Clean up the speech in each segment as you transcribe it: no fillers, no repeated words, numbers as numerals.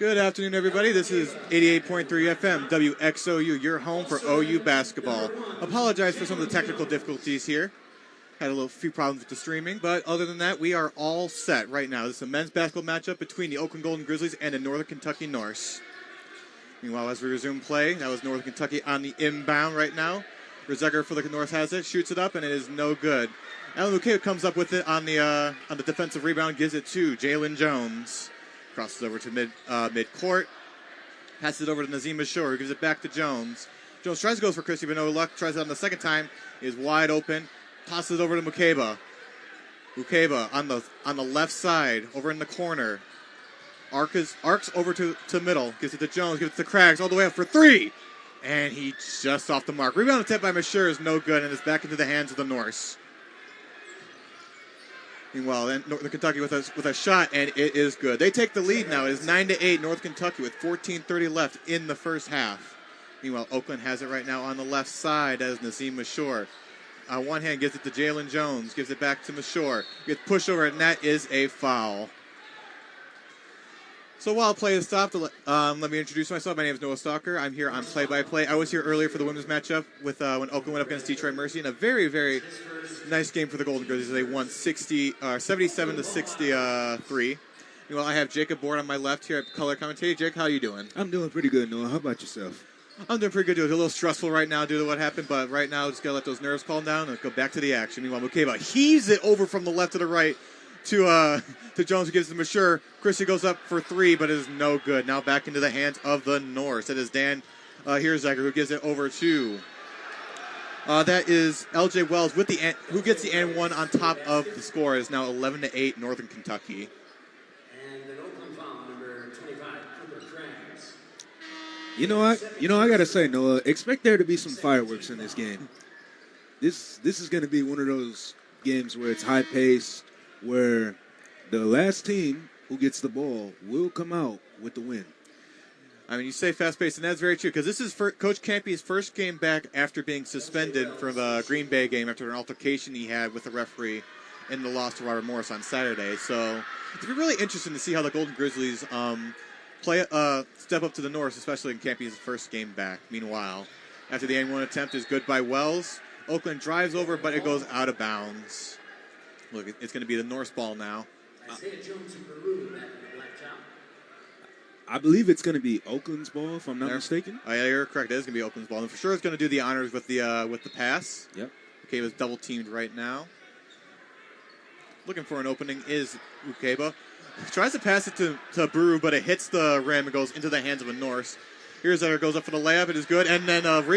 Good afternoon, everybody. This is 88.3 FM, WXOU, your home for OU basketball. Apologize for some of the technical difficulties here. Had a few problems with the streaming, but other than that, we are all set right now. This is a men's basketball matchup between the Oakland Golden Grizzlies and the Northern Kentucky Norse. Meanwhile, as we resume play, that was Northern Kentucky on the inbound right now. Rizegger for the Norse has it, shoots it up, and it is no good. Alan Luque comes up with it on the defensive rebound, gives it to Jalen Jones. Crosses over to mid-court. Passes it over to Nazim Ashur, who gives it back to Jones. Jones tries to go for Christie, but no luck. Tries it on the second time. Is wide open. Tosses it over to Mukeba. Mukeba on the left side, over in the corner. Arcs over to middle. Gives it to Jones. Gives it to Craggs all the way up for three. And he just off the mark. Rebound attempt by Mashur is no good, and it's back into the hands of the Norse. Meanwhile, then Northern Kentucky with a shot, and it is good. They take the lead now. It is 9-8, North Kentucky with 14:30 left in the first half. Meanwhile, Oakland has it right now on the left side as Nazim Mashur. One hand gives it to Jalen Jones, gives it back to Mashur. Gets pushed over, and that is a foul. So while play is stopped, let me introduce myself. My name is Noah Stalker. I'm here on play-by-play. I was here earlier for the women's matchup with when Oakland went up against Detroit Mercy in a very, very nice game for the Golden Grizzlies. They won 77-63. Meanwhile, I have Jacob Board on my left here at color commentary. Jake, how are you doing? I'm doing pretty good, Noah. How about yourself? I'm doing pretty good. It was a little stressful right now due to what happened, but right now, just got to let those nerves calm down and go back to the action. Meanwhile, Mukeba heaves it over from the left to the right to Jones, who gives it to Mashur. Christie goes up for three, but it is no good. Now back into the hands of the Norse. It is Dan Harjun who gives it over to. That is L.J. Wells with who gets the and one on top of the score. It is now 11-8 Northern Kentucky. And an Oakland foul, number 25, Cooper Craggs. You know what? I gotta say, Noah, expect there to be some fireworks in this game. This is gonna be one of those games where it's high paced, where the last team who gets the ball will come out with the win. I mean, you say fast-paced, and that's very true, because this is Coach Campy's first game back after being suspended from the Green Bay game after an altercation he had with the referee in the loss to Robert Morris on Saturday. So it's been really interesting to see how the Golden Grizzlies step up to the Norse, especially in Campy's first game back. Meanwhile, after the N1 attempt is good by Wells, Oakland drives over, but it goes out of bounds. Look, it's going to be the Norse ball now. I believe it's going to be Oakland's ball, if I'm not mistaken. Oh, yeah, you're correct. It is going to be Oakland's ball. And for sure it's going to do the honors with the pass. Yep. Okay, it was double-teamed right now. Looking for an opening is Ukeba. Tries to pass it to Brew, but it hits the rim and goes into the hands of a Norse. Here's Zetter goes up for the layup. It is good. And then it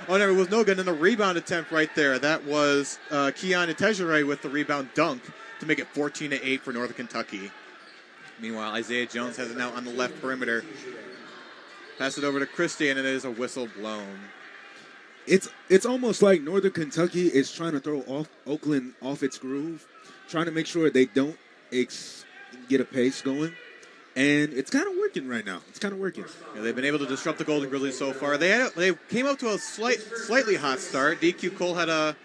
was no good. And the rebound attempt right there. That was Keon Tejere with the rebound dunk to make it 14-8 for Northern Kentucky. Meanwhile, Isaiah Jones has it now on the left perimeter. Pass it over to Christie, and it is a whistle blown. It's almost like Northern Kentucky is trying to throw Oakland off its groove, trying to make sure they don't get a pace going. And it's kind of working right now. It's kind of working. Yeah, they've been able to disrupt the Golden Grizzlies so far. They came up to a slightly hot start. DQ Cole had a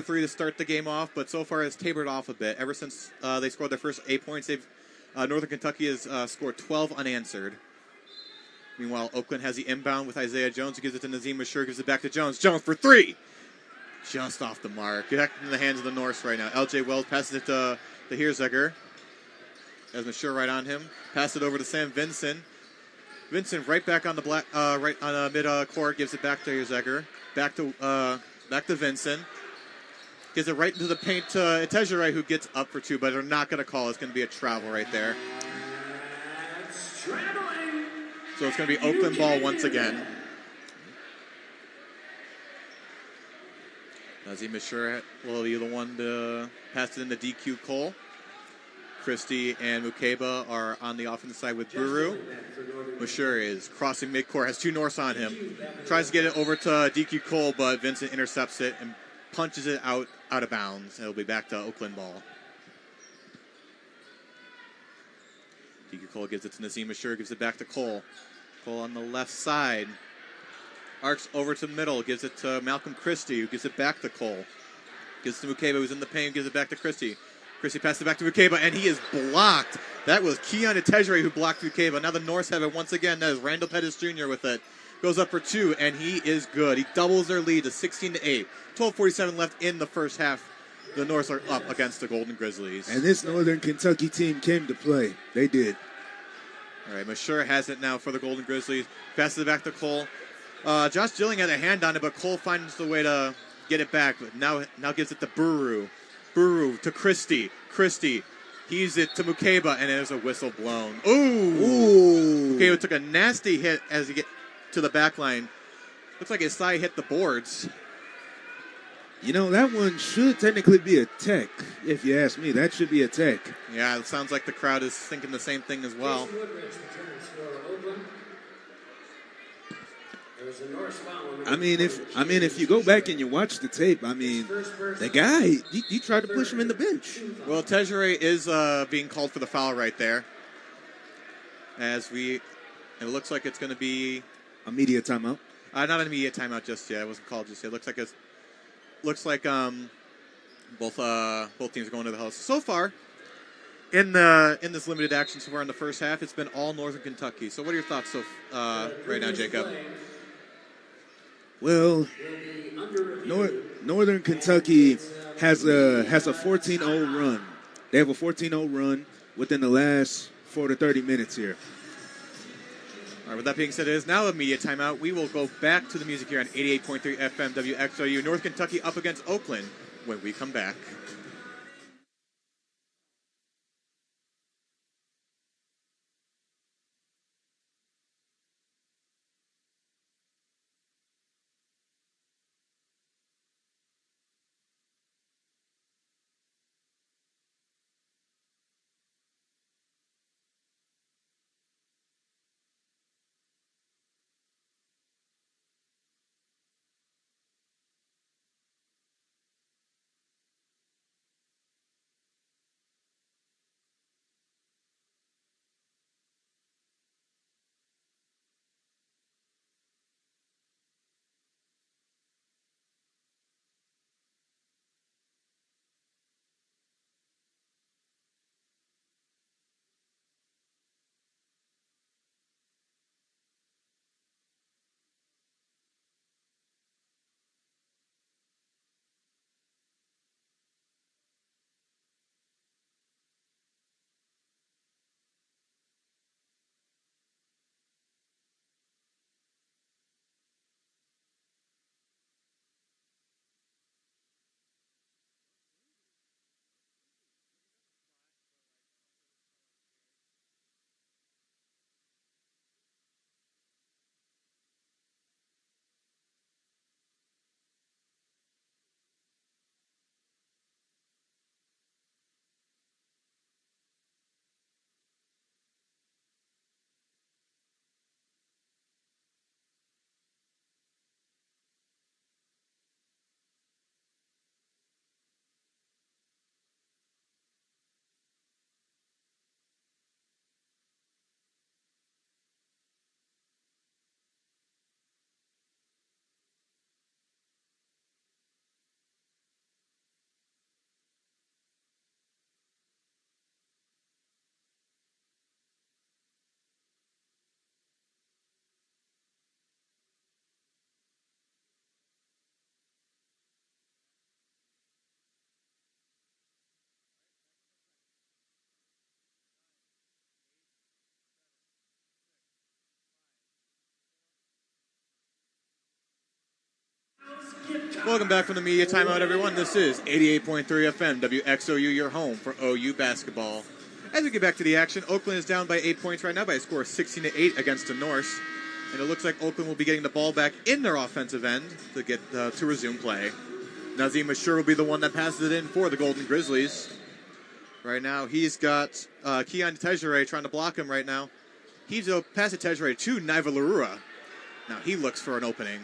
three to start the game off, but so far has tapered off a bit. Ever since they scored their first 8 points, Northern Kentucky has scored 12 unanswered. Meanwhile, Oakland has the inbound with Isaiah Jones, who gives it to Nazim Mashur, gives it back to Jones. Jones for three! Just off the mark. Back in the hands of the Norse right now. L.J. Wells passes it to Harjun. Has Mashur right on him. Pass it over to Sam Vincent. Vincent right back on the mid-court, gives it back to Harjun. Back to Vincent. Gives it right into the paint to Tejere, who gets up for two, but they're not going to call. It's going to be a travel right there. So it's going to be Oakland ball once again. Nazim Mashur will be the one to pass it into DQ Cole. Christie and Mukeba are on the offensive side with Buru. Mashur is crossing midcourt, has two Norse on him. Tries to get it over to DQ Cole, but Vincent intercepts it and punches it out of bounds. It'll be back to Oakland ball. DQ Cole gives it to Nazim Mashur, gives it back to Cole. Cole on the left side. Arcs over to the middle, gives it to Malcolm Christie, who gives it back to Cole. Gives it to Mukeba, who's in the paint, gives it back to Christie. Christie passes it back to Bukeba, and he is blocked. That was Keon Tejere who blocked Bukeba. Now the Norse have it once again. That is Randall Pettis Jr. with it. Goes up for 2, and he is good. He doubles their lead to 16-8. 12:47 left in the first half. The Norse are up against the Golden Grizzlies. And this Northern Kentucky team came to play. They did. All right, Mashur has it now for the Golden Grizzlies. Passes it back to Cole. Josh Dilling had a hand on it, but Cole finds the way to get it back. But now gives it to Buru. Buru to Christie. Christie heaves it to Mukeba, and there's a whistle blown. Ooh! Mukeba took a nasty hit as he get to the back line. Looks like his thigh hit the boards. You know, that one should technically be a tech, if you ask me. That should be a tech. Yeah, it sounds like the crowd is thinking the same thing as well. I mean, if you go back and you watch the tape, I mean, the guy, he tried to push him in the bench. Well, Tejere is being called for the foul right there. It looks like it's going to be a media timeout. Not an immediate timeout just yet. It wasn't called just yet. Looks like both teams are going to the house. So far, in this limited action so far in the first half, it's been all Northern Kentucky. So what are your thoughts right now, Jacob? Well, Northern Kentucky has a 14-0 run. They have a 14-0 run within the last 4 to 30 minutes here. All right, with that being said, it is now a media timeout. We will go back to the music here on 88.3 FM WXOU. North Kentucky up against Oakland when we come back. Welcome back from the media timeout, everyone. This is 88.3 FM, WXOU, your home for OU basketball. As we get back to the action, Oakland is down by 8 points right now by a score of 16-8 against the Norse. And it looks like Oakland will be getting the ball back in their offensive end to get to resume play. Nazim Mashur will be the one that passes it in for the Golden Grizzlies. Right now, he's got Keon Tejere trying to block him right now. He's pass to Tejere to Naiva Larua. Now he looks for an opening.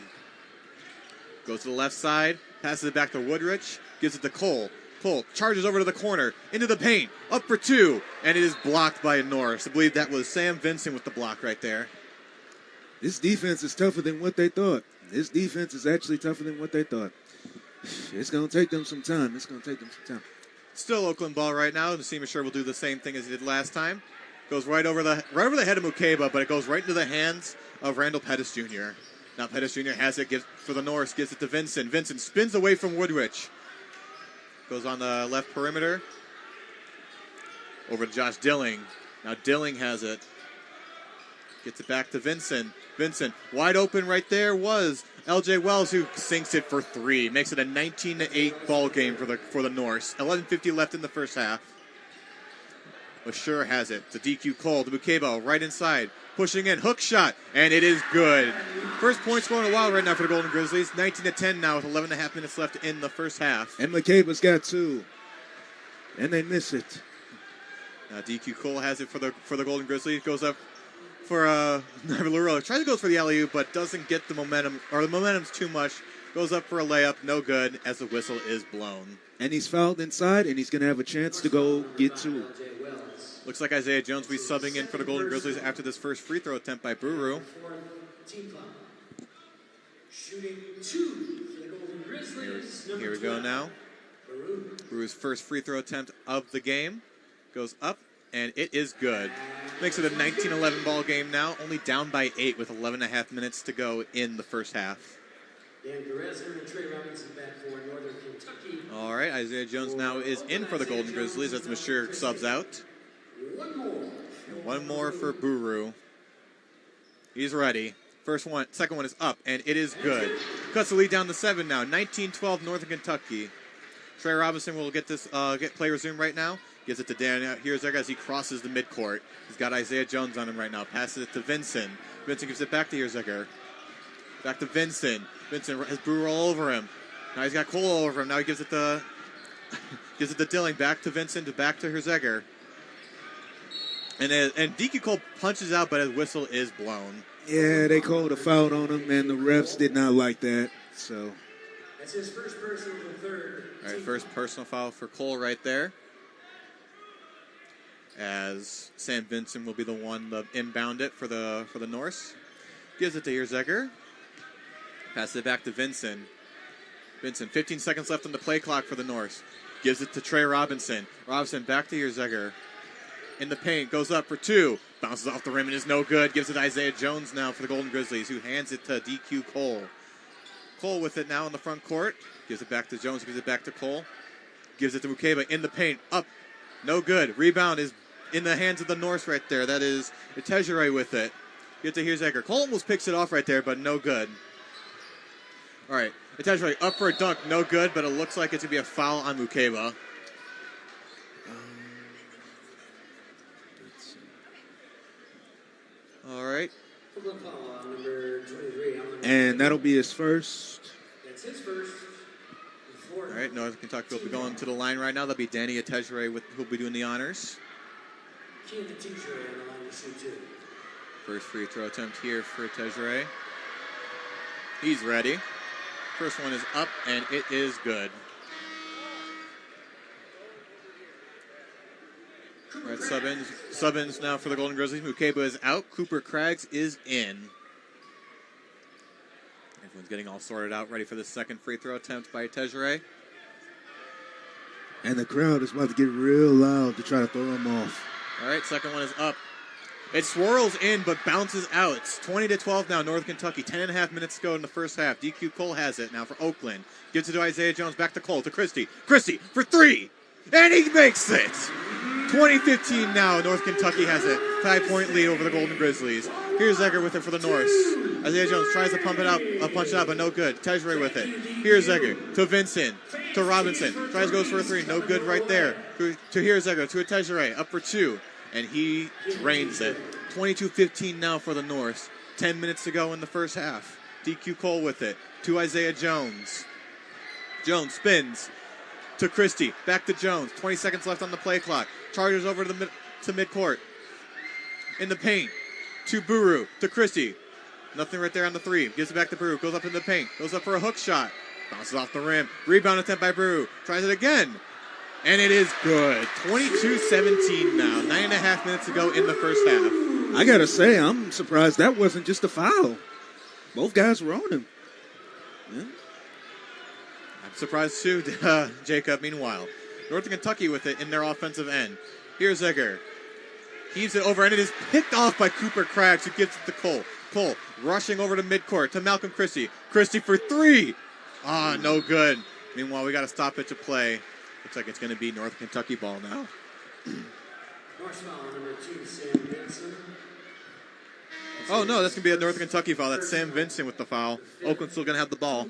Goes to the left side, passes it back to Woodrich, gives it to Cole. Cole charges over to the corner, into the paint, up for 2, and it is blocked by a Norse. I believe that was Sam Vincent with the block right there. This defense is tougher than what they thought. This defense is actually tougher than what they thought. It's going to take them some time. Still Oakland ball right now. Nassim sure will do the same thing as he did last time. Goes right over the head of Mukeba, but it goes right into the hands of Randall Pettis Jr. Now Pettis Jr. has it for the Norse, gives it to Vincent. Vincent spins away from Woodrich. Goes on the left perimeter. Over to Josh Dilling. Now Dilling has it. Gets it back to Vincent. Vincent, wide open right there was L.J. Wells, who sinks it for 3. Makes it a 19-8 ball game for the Norse. 11:50 left in the first half. Assure has it to DQ Cole, to Mukeba, right inside. Pushing in, hook shot, and it is good. First point scored in a while right now for the Golden Grizzlies. 19-10 now with 11.5 minutes left in the first half. And Mukeba's got 2. And they miss it. Now DQ Cole has it for the Golden Grizzlies. Goes up for Navarro. Tries to go for the alley-oop, but doesn't get the momentum, or the momentum's too much. Goes up for a layup, no good, as the whistle is blown. And he's fouled inside, and he's going to have a chance to go get 2. Looks like Isaiah Jones will be subbing in for the Golden Grizzlies after this first free throw attempt by Buru. Shooting 2 for the Golden Grizzlies. Here we go now. Buru's first free throw attempt of the game. Goes up, and it is good. Makes it a 19-11 ball game now, only down by 8 with 11.5 minutes to go in the first half. Dan Goretzka and Trey Robinson back for Northern Kentucky. All right, Isaiah Jones now is in for the Golden Grizzlies as Mashir subs out. One more for Buru. He's ready. Second one is up, and it is good. Cuts the lead down to 7 now. 19-12 Northern Kentucky. Trey Robinson will get play resume right now. Gives it to Dan. Here's there as he crosses the midcourt. He's got Isaiah Jones on him right now. Passes it to Vincent. Vincent gives it back to Herzegger. Back to Vincent. Vincent has Brewer all over him. Now he's got Cole all over him. Now he gives it to Dilling. Back to Vincent. Back to Herzegger. And DQ Cole punches out, but his whistle is blown. Yeah, they called a foul on him, and the refs did not like that. So that's his first personal and third. All right, first personal foul for Cole right there. As Sam Vincent will be the one to inbound it for the Norse. Gives it to Herzegger. Passes it back to Vincent. Vincent, 15 seconds left on the play clock for the Norse. Gives it to Trey Robinson. Robinson back to Herzegger. In the paint, goes up for 2. Bounces off the rim and is no good. Gives it to Isaiah Jones now for the Golden Grizzlies, who hands it to DQ Cole. Cole with it now in the front court. Gives it back to Jones, gives it back to Cole. Gives it to Mukeba in the paint. Up. No good. Rebound is in the hands of the Norse right there. That is Tejere with it. Get to Herzegger. Cole almost picks it off right there, but no good. All right. Tejere up for a dunk. No good, but it looks like it's going to be a foul on Mukeba. All right. And that'll be his first. That's his first. All right, Northern Kentucky will be going to the line right now. That'll be Danny Tejere who'll be doing the honors. First free throw attempt here for Tejere. He's ready. First one is up, and it is good. All right, sub-ins now for the Golden Grizzlies. Mukeba is out. Cooper Craggs is in. Everyone's getting all sorted out, ready for the second free throw attempt by Tejere. And the crowd is about to get real loud to try to throw him off. All right, second one is up. It swirls in, but bounces out. It's 20-12 now, North Kentucky. 10.5 minutes to go in the first half. DQ Cole has it now for Oakland. Gives it to Isaiah Jones, back to Cole, to Christie. Christie for 3, and he makes it. 20-15 now, North Kentucky has it. 5-point lead over the Golden Grizzlies. Here's Egger with it for the Norse. Isaiah Jones tries to punch it out, but no good. Tejere with it. Here's Egger to Vincent, to Robinson. Tries goes for a 3, no good right there. To here's Egger, to a Tejere, up for 2, and he drains it. 22-15 now for the Norse. 10 minutes to go in the first half. DQ Cole with it, to Isaiah Jones. Jones spins to Christie, back to Jones. 20 seconds left on the play clock. Chargers over to midcourt. In the paint. To Buru. To Christie. Nothing right there on the 3. Gives it back to Buru. Goes up in the paint. Goes up for a hook shot. Bounces off the rim. Rebound attempt by Buru. Tries it again. And it is good. 22-17 now. 9.5 minutes to go in the first half. I got to say, I'm surprised that wasn't just a foul. Both guys were on him. Yeah. I'm surprised too, Jacob. Meanwhile, Northern Kentucky with it in their offensive end. Here's Egger. Heaves it over, and it is picked off by Cooper Craggs, who gives it to Cole. Cole rushing over to midcourt to Malcolm Christie. Christie for three. Ah, no good. Meanwhile, we got a stoppage of play. Looks like it's going to be Northern Kentucky ball now. Norse foul number 2, Sam Vincent. Oh, no, that's going to be a Northern Kentucky foul. That's Sam Vincent with the foul. Oakland's still going to have the ball.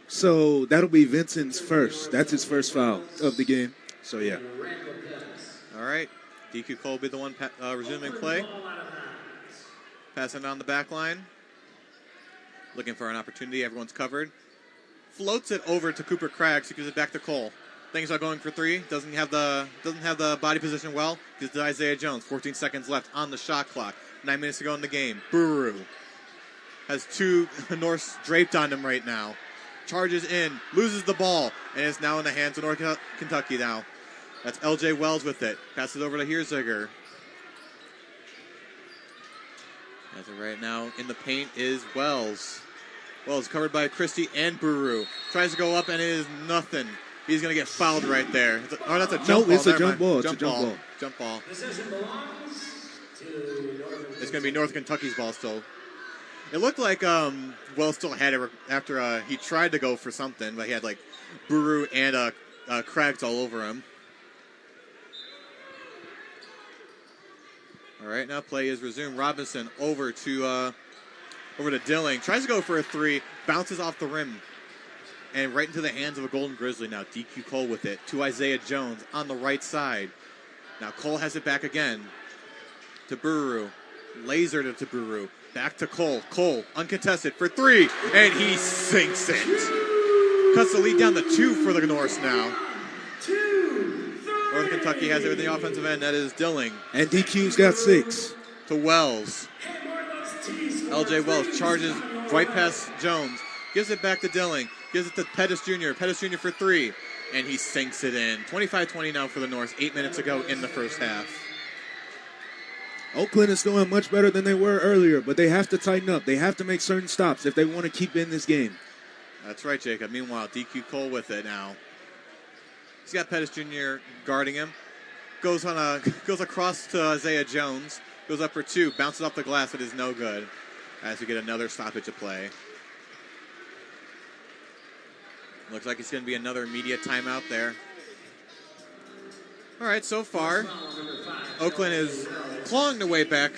So that'll be Vincent's first. That's his first foul of the game. So, yeah. All right. DQ Cole will be the one resuming play. Passing down the back line. Looking for an opportunity. Everyone's covered. Floats it over to Cooper Craggs, who gives it back to Cole. Thinks about going for three. Doesn't have the body position well. Gives it to Isaiah Jones. 14 seconds left on the shot clock. 9 minutes to go in the game. Buru has two Norse draped on him right now. Charges in, loses the ball, and is now in the hands of North Kentucky now. That's LJ Wells with it. Passes over to Hirziger. As of right now, in the paint is Wells. Wells covered by Christie and Buru. Tries to go up, and it is nothing. He's going to get fouled right there. That's a jump ball. No, it's a jump ball. It's a jump ball. Jump ball. Possession belongs to Northern. It's going to be North Kentucky's ball still. It looked like Wells still had it after he tried to go for something, but he had like Buru and Craggs all over him. All right, now play is resumed. Robinson over to Dilling. Tries to go for a three, bounces off the rim, and right into the hands of a Golden Grizzly now. DQ Cole with it to Isaiah Jones on the right side. Now Cole has it back again to Buru. Lasered it to Buru. Back to Cole. Cole, uncontested for three, and he sinks it. Cuts the lead down to 2 for the Norse now. Northern Kentucky has it with the offensive end. That is Dilling. And DQ's got 6. To Wells. LJ Wells charges right past Jones. Gives it back to Dilling. Gives it to Pettis Jr. Pettis Jr. for 3. And he sinks it in. 25-20 now for the Norse. 8 minutes to go in the first half. Oakland is doing much better than they were earlier, but they have to tighten up. They have to make certain stops if they want to keep in this game. That's right, Jacob. Meanwhile, DQ Cole with it now. He's got Pettis Jr. guarding him. Goes across to Isaiah Jones. Goes up for 2. Bounces off the glass. It is no good. As we get another stoppage of play. Looks like it's going to be another immediate timeout there. All right, so far, Oakland is clawing their way back,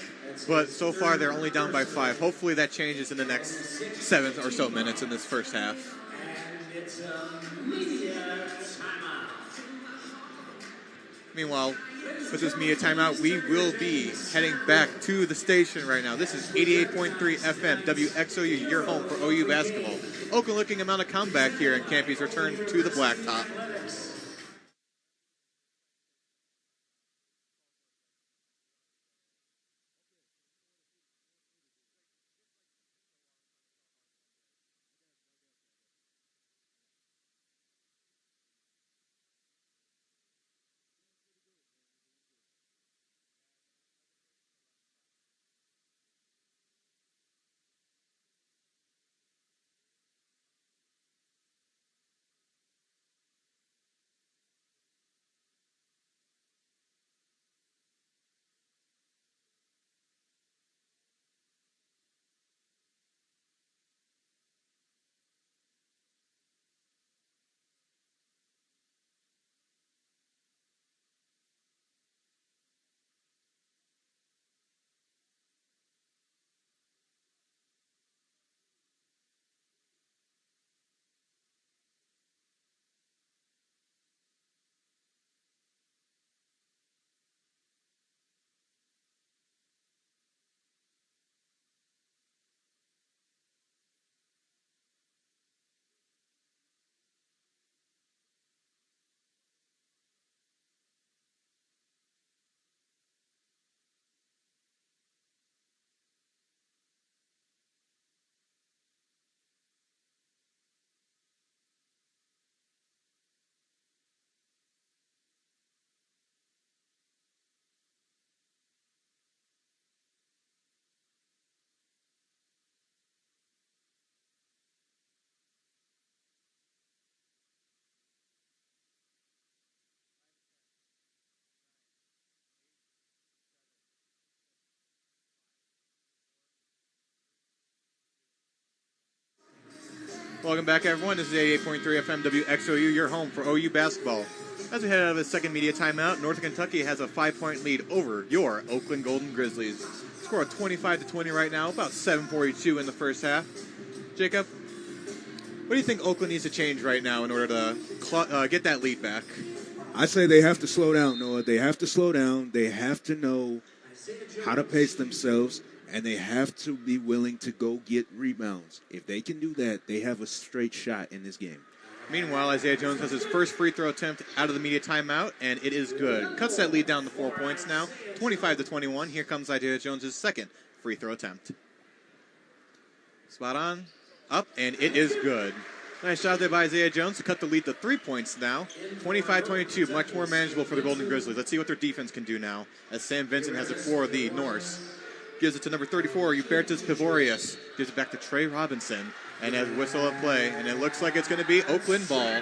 but so far they're only down by 5. Hopefully that changes in the next 7 or so minutes in this first half. And it's a media timeout. Meanwhile, with this media timeout, we will be heading back to the station right now. This is 88.3 FM, WXOU, your home for OU basketball. Oakland looking to mount a comeback here in Campy's return to the blacktop. Welcome back, everyone. This is 88.3 FM WXOU, your home for OU basketball. As we head out of the second media timeout, Northern Kentucky has a 5-point lead over your Oakland Golden Grizzlies. Score of 25-20 right now, about 7:42 in the first half. Jacob, what do you think Oakland needs to change right now in order to get that lead back? I say they have to slow down, Noah. They have to slow down. They have to know how to pace themselves, and they have to be willing to go get rebounds. If they can do that, they have a straight shot in this game. Meanwhile, Isaiah Jones has his first free throw attempt out of the media timeout, and it is good. Cuts that lead down to 4 points now, 25-21. Here comes Isaiah Jones' second free throw attempt. Spot on, up, and it is good. Nice shot there by Isaiah Jones to cut the lead to 3 points now. 25-22, much more manageable for the Golden Grizzlies. Let's see what their defense can do now, as Sam Vincent has it for the Norse. Gives it to number 34, Hubertus Pivorius. Gives it back to Trey Robinson. And has whistle at play, and it looks like it's going to be Oakland ball.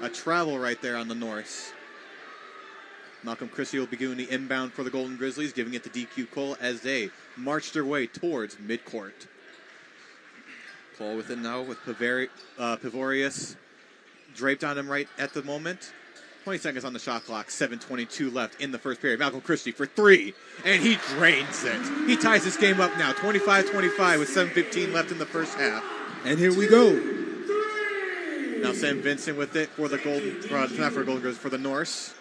A travel right there on the Norse. Malcolm Christie will be doing the inbound for the Golden Grizzlies, giving it to DQ Cole as they march their way towards midcourt. Cole with it now with Pivorius draped on him right at the moment. 20 seconds on the shot clock, 7:22 left in the first period. Malcolm Christie for three, and he drains it. He ties this game up now, 25-25 with 7:15 left in the first half. And here we go. Now Sam Vincent with it for the not for Golden Grizzlies, for the Norse.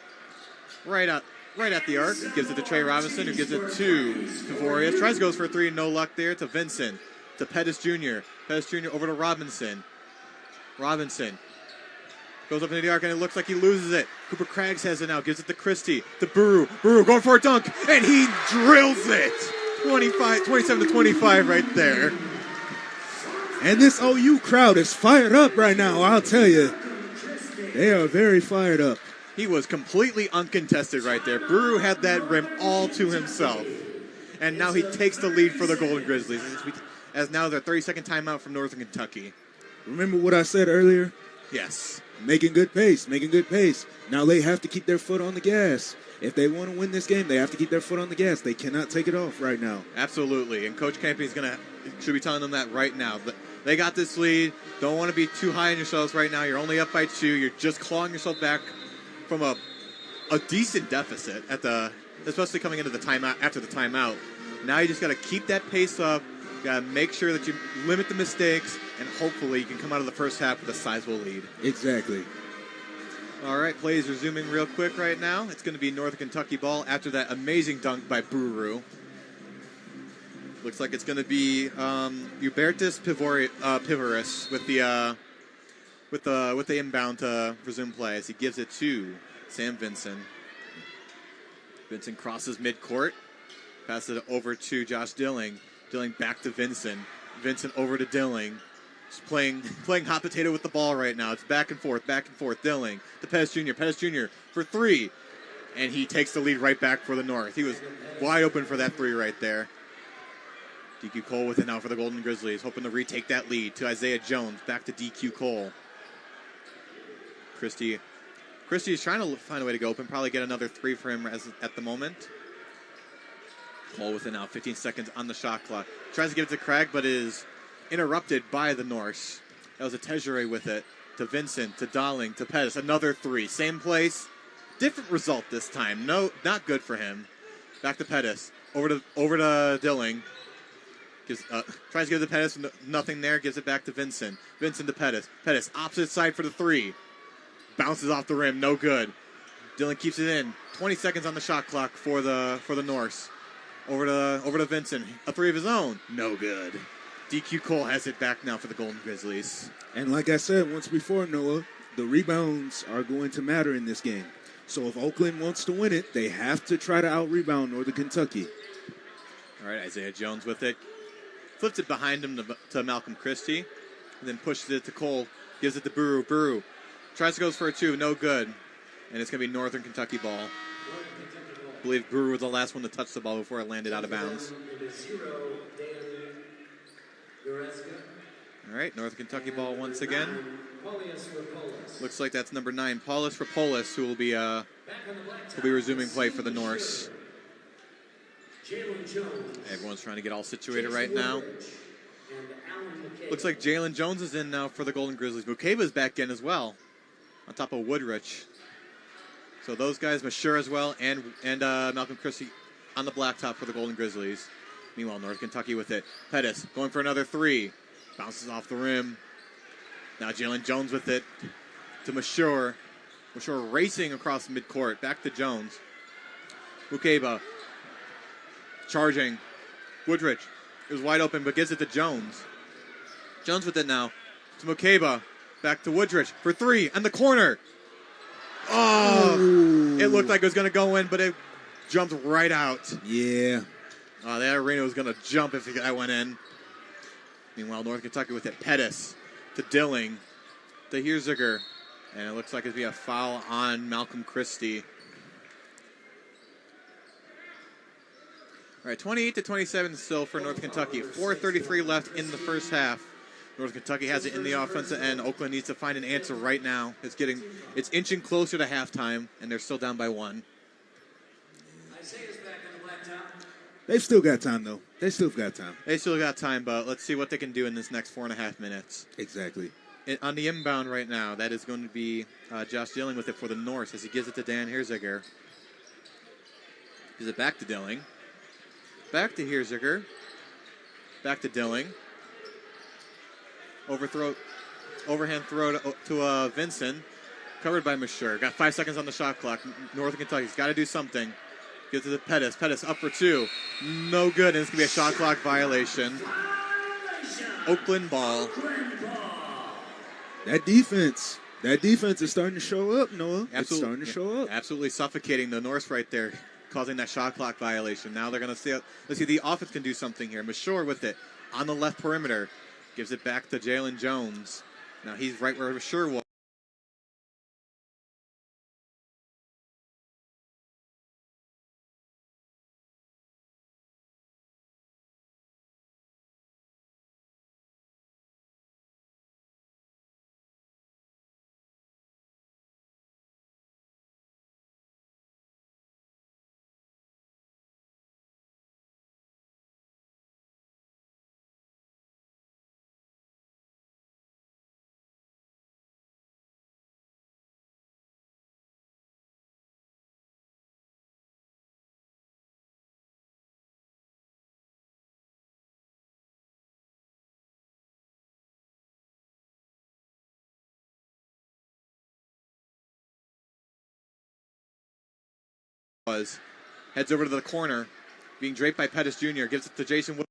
Right at the arc. Gives it to Trey Robinson, who gives it to Pivorius. Tries goes for a three, no luck there. To Vincent. To Pettis Jr. Pettis Jr. over to Robinson. Robinson goes up into the arc, and it looks like he loses it. Cooper Craggs has it now. Gives it to Christie. To Buru. Buru going for a dunk, and he drills it. 27-25 right there. And this OU crowd is fired up right now, I'll tell you. They are very fired up. He was completely uncontested right there. Buru had that rim all to himself. And now he takes the lead for the Golden Grizzlies, as now their 30-second timeout from Northern Kentucky. Remember what I said earlier? Yes. Making good pace. Now they have to keep their foot on the gas. If they want to win this game, they have to keep their foot on the gas. They cannot take it off right now. Absolutely. And Coach Campy should be telling them that right now. They got this lead. Don't want to be too high on yourselves right now. You're only up by 2. You're just clawing yourself back from a decent deficit especially coming into the timeout after the timeout. Now you just got to keep that pace up. You got to make sure that you limit the mistakes, and hopefully you can come out of the first half with a sizable lead. Exactly. All right, plays resuming real quick right now. It's going to be Northern Kentucky ball after that amazing dunk by Buru. Looks like it's going to be Hubertus Pivorius with the inbound to resume play as he gives it to Sam Vincent. Vincent crosses midcourt, passes it over to Josh Dilling. Dilling back to Vincent. Vincent over to Dilling. Just playing hot potato with the ball right now. It's back and forth. Dilling to Pettis Jr. Pettis Jr. for three. And he takes the lead right back for the North. He was wide open for that three right there. DQ Cole with it now for the Golden Grizzlies, hoping to retake that lead to Isaiah Jones. Back to DQ Cole. Christie is trying to find a way to go open, probably get another three for him at the moment. Cole with it now, 15 seconds on the shot clock. Tries to give it to Craig, but is interrupted by the Norse. That was a Tejere with it. To Vincent, to Darling, to Pettis. Another three. Same place. Different result this time. No, not good for him. Back to Pettis. Over to Dilling. Tries to give it to Pettis. Nothing there. Gives it back to Vincent. Vincent to Pettis. Pettis, opposite side for the three. Bounces off the rim. No good. Dilling keeps it in. 20 seconds on the shot clock for the Norse. Over to Vincent. A three of his own. No good. DQ Cole has it back now for the Golden Grizzlies. And like I said once before, Noah, the rebounds are going to matter in this game. So if Oakland wants to win it, they have to try to out-rebound Northern Kentucky. All right, Isaiah Jones with it. Flips it behind him to Malcolm Christie. And then pushes it to Cole. Gives it to Buru. Buru tries to go for a two. No good. And it's going to be Northern Kentucky ball. I believe Buru was the last one to touch the ball before it landed out of bounds. All right, Northern Kentucky ball once again. Looks like that's number 9, Paulus Rapolis, who will be resuming play for the Norse. Everyone's trying to get all situated right now. Looks like Jalen Jones is in now for the Golden Grizzlies. Mukaba's back in as well, on top of Woodrich. So those guys, Mashur as well, and Malcolm Christie on the blacktop for the Golden Grizzlies. Meanwhile, North Kentucky with it. Pettis going for another three. Bounces off the rim. Now Jalen Jones with it to Mashur. Mashur racing across midcourt. Back to Jones. Mukaba charging. Woodrich. It was wide open, but gives it to Jones. Jones with it now to Mukaba. Back to Woodrich for three. And the corner. Oh! It looked like it was going to go in, but it jumped right out. Yeah. That arena was going to jump if that went in. Meanwhile, North Kentucky with it. Pettis to Dilling to Hirziger. And it looks like it'd be a foul on Malcolm Christie. All right, 28-27 still for North Kentucky. 4:33 left in the first half. North Kentucky has it in the offensive end. Oakland needs to find an answer right now. It's inching closer to halftime, and they're still down by one. Isaiah's back on the blacktop. They've still got time, though. They still got time, but let's see what they can do in this next 4.5 minutes. Exactly. On the inbound right now, that is going to be Josh Dilling with it for the Norse as he gives it to Dan Hirziger. Gives it back to Dilling. Back to Hirziger. Back to Dilling. Overhand throw to Vincent. Covered by Mashur. Got 5 seconds on the shot clock. North Kentucky's got to do something. Gives it to Pettis. Pettis up for two. No good, and it's going to be a shot clock violation. Oakland ball. That defense is starting to show up, Noah. It's starting to show up. Absolutely suffocating the Norse right there, causing that shot clock violation. Now they're going to see. Let's see, the offense can do something here. Mashur with it on the left perimeter. Gives it back to Jalen Jones. Now he's right where Mashur was. Heads over to the corner, being draped by Pettis Jr. Gives it to Jason Wood.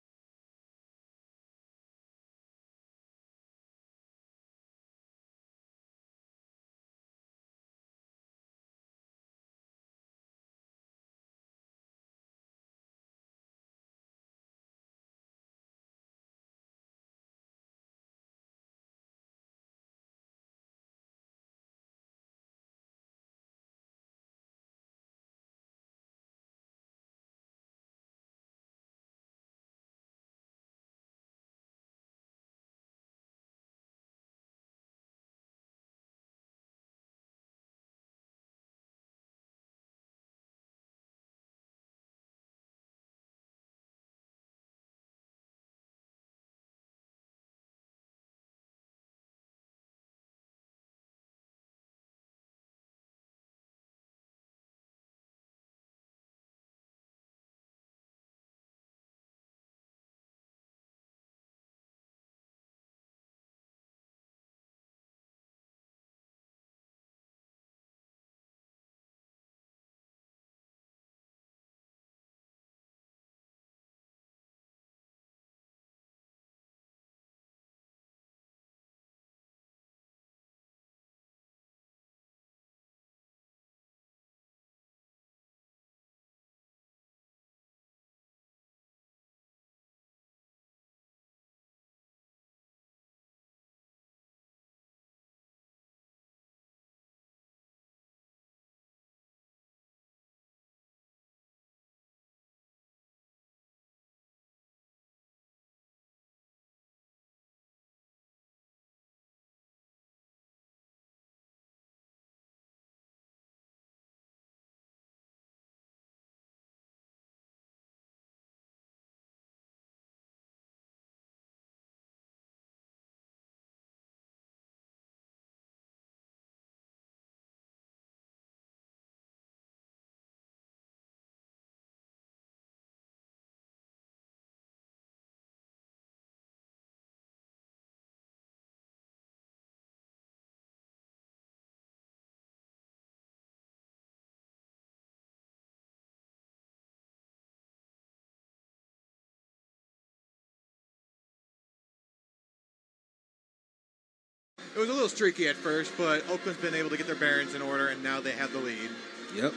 It was a little streaky at first, but Oakland's been able to get their bearings in order, and now they have the lead. Yep.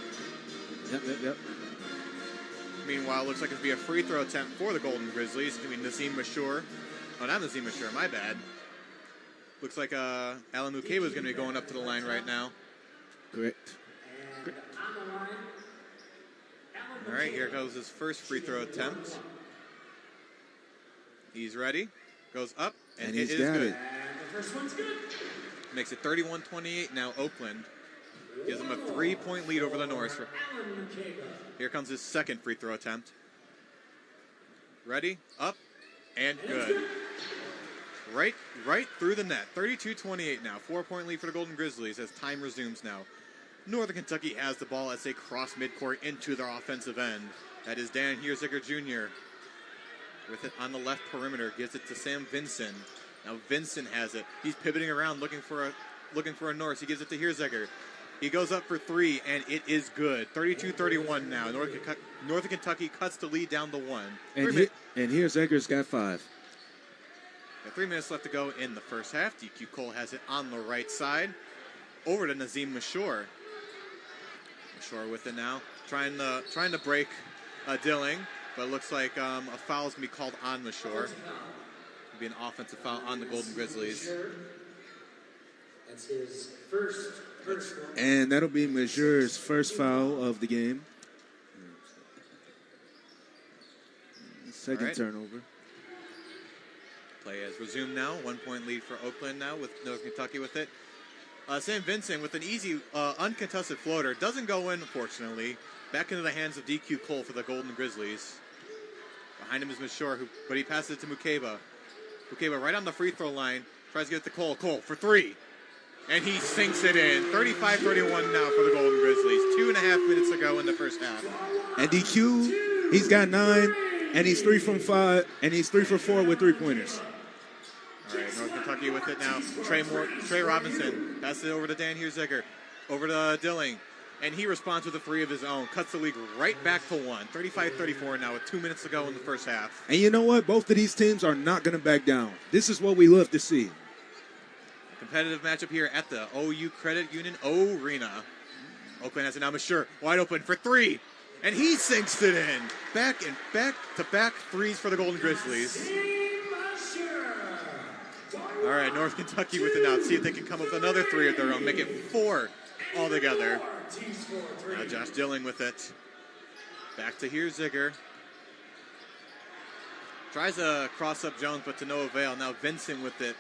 Meanwhile, it looks like it's going to be a free throw attempt for the Golden Grizzlies. It's going to be Nazim Mashur. Oh, not Nazim Mashur, my bad. Looks like Alan Mukeba is going to be going up to the line right now. Correct. All right, here goes his first free throw attempt. He's ready. Goes up, and it is good. And the first one's good. Makes it 31-28 now, Oakland. Gives them a 3-point lead over the Norse. Here comes his second free throw attempt. Ready, up, and good. Right through the net. 32-28 now. 4-point lead for the Golden Grizzlies as time resumes now. Northern Kentucky has the ball as they cross midcourt into their offensive end. That is Dan Hierziger Jr. with it on the left perimeter. Gives it to Sam Vinson. Now Vinson has it. He's pivoting around looking for a Norse. He gives it to Hierziger. He goes up for three, and it is good. 32-31 now. Northern Kentucky cuts the lead down to 1. And Hierziger's got 5. Got 3 minutes left to go in the first half. DQ Cole has it on the right side. Over to Nazim Mashur. Mashur with it now. Trying to break Dilling, but it looks like a foul is going to be called on Mashur. It'll be an offensive foul on the Golden Grizzlies. That's his first personal. And that'll be Mashur's first foul of the game. Second turnover. Play has resumed now. 1-point lead for Oakland now with Northern Kentucky with it. Sam Vincent with an easy, uncontested floater. Doesn't go in, unfortunately. Back into the hands of DQ Cole for the Golden Grizzlies. Behind him is Mashur, but he passes it to Mukeba. Mukeba right on the free throw line. Tries to get it to Cole. Cole for 3. And he sinks it in. 35-31 now for the Golden Grizzlies. 2.5 minutes to go in the first half. And DQ, he's got 9, and he's 3 from 5, and he's 3 for 4 with 3-pointers. All right, North Kentucky with it now. Trey Robinson passes it over to Dan Hierziger. Over to Dilling. And he responds with a 3 of his own. Cuts the lead right back to 1. 35-34 now with 2 minutes to go in the first half. And you know what? Both of these teams are not going to back down. This is what we love to see. Competitive matchup here at the OU Credit Union Arena. Oakland has it now. Mashur wide open for 3. And he sinks it in. Back-to-back threes for the Golden Grizzlies. All right, North Kentucky with it now. Let's see if they can come up with another 3 of their own. Make it 4 altogether. Now Josh Dilling with it. Back to Hierziger. Tries to cross up Jones, but to no avail. Now Vincent with it.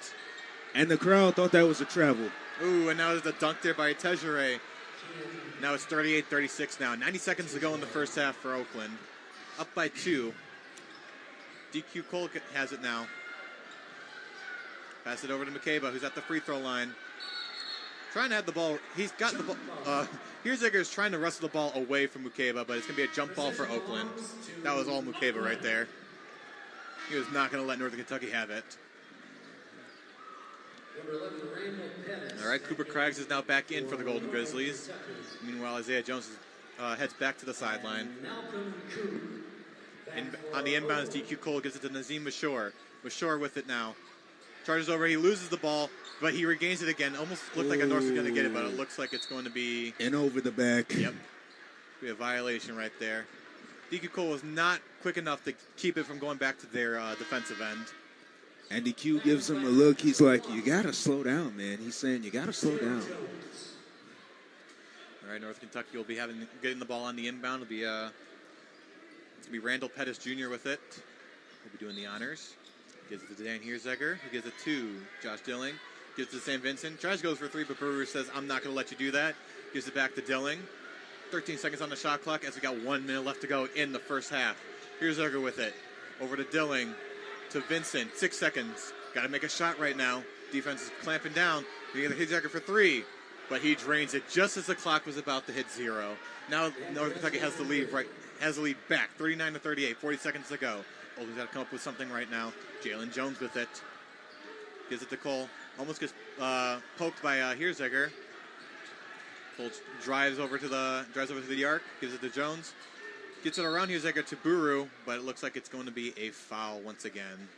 And the crowd thought that was a travel. Ooh, and now there's a dunk there by Tejere. Now it's 38-36 now. 90 seconds to go in the first half for Oakland. Up by 2. DQ Cole has it now. Pass it over to Mukeba, who's at the free throw line. Trying to have the ball. He's got the ball. Hierziger is trying to wrestle the ball away from Mukeba, but it's going to be a jump ball for Oakland. That was all Mukeba right there. He was not going to let Northern Kentucky have it. All right, Cooper Craggs is now back in for the Golden Grizzlies. Meanwhile, Isaiah Jones heads back to the sideline. On the inbound, DQ Cole gives it to Nazim Mashur. Mashur with it now. Charges over, he loses the ball, but he regains it again. Almost looked like a Norse was going to get it, but it looks like it's going to be... And over the back. Yep. Be a violation right there. DQ Cole was not quick enough to keep it from going back to their defensive end. And DQ gives him a look. He's like, you got to slow down, man. He's saying, you got to slow down. All right, North Kentucky will be getting the ball on the inbound. It's going to be Randall Pettis Jr. with it. He'll be doing the honors. Gives it to Dan Hierziger, who gives it to Josh Dilling. Gives it to Sam Vincent. Tries to go for 3, but Brewer says, I'm not going to let you do that. Gives it back to Dilling. 13 seconds on the shot clock as we got 1 minute left to go in the first half. Hierziger with it. Over to Dilling. To Vincent. 6 seconds. Got to make a shot right now. Defense is clamping down. We get Hierziger for 3. But he drains it just as the clock was about to hit 0. Now North Kentucky has the lead back. 39-38. 40 seconds to go. Oakland's got to come up with something right now. Jalen Jones with it. Gives it to Cole. Almost gets poked by Hierziger. Cole drives over to the arc. Gives it to Jones. Gets it around Hierziger to Buru, but it looks like it's going to be a foul once again.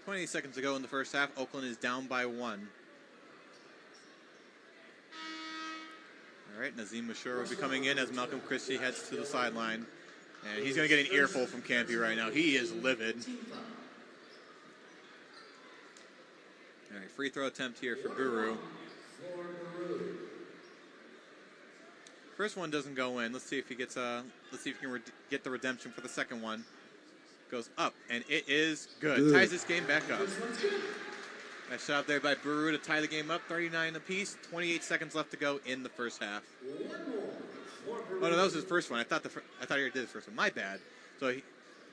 20 seconds to go in the first half. Oakland is down by 1. All right, Nazim Mashur will be coming in as Malcolm Christie heads to the sideline. And he's going to get an earful from Campy right now. He is livid. All right, free throw attempt here for Buru. First one doesn't go in. Let's see if he gets let's see if he can get the redemption for the second one. Goes up, and it is good. Ties this game back up. Nice shot there by Buru to tie the game up, 39 apiece. 28 seconds left to go in the first half. Oh no, that was his first one. I thought he already did his first one. My bad. So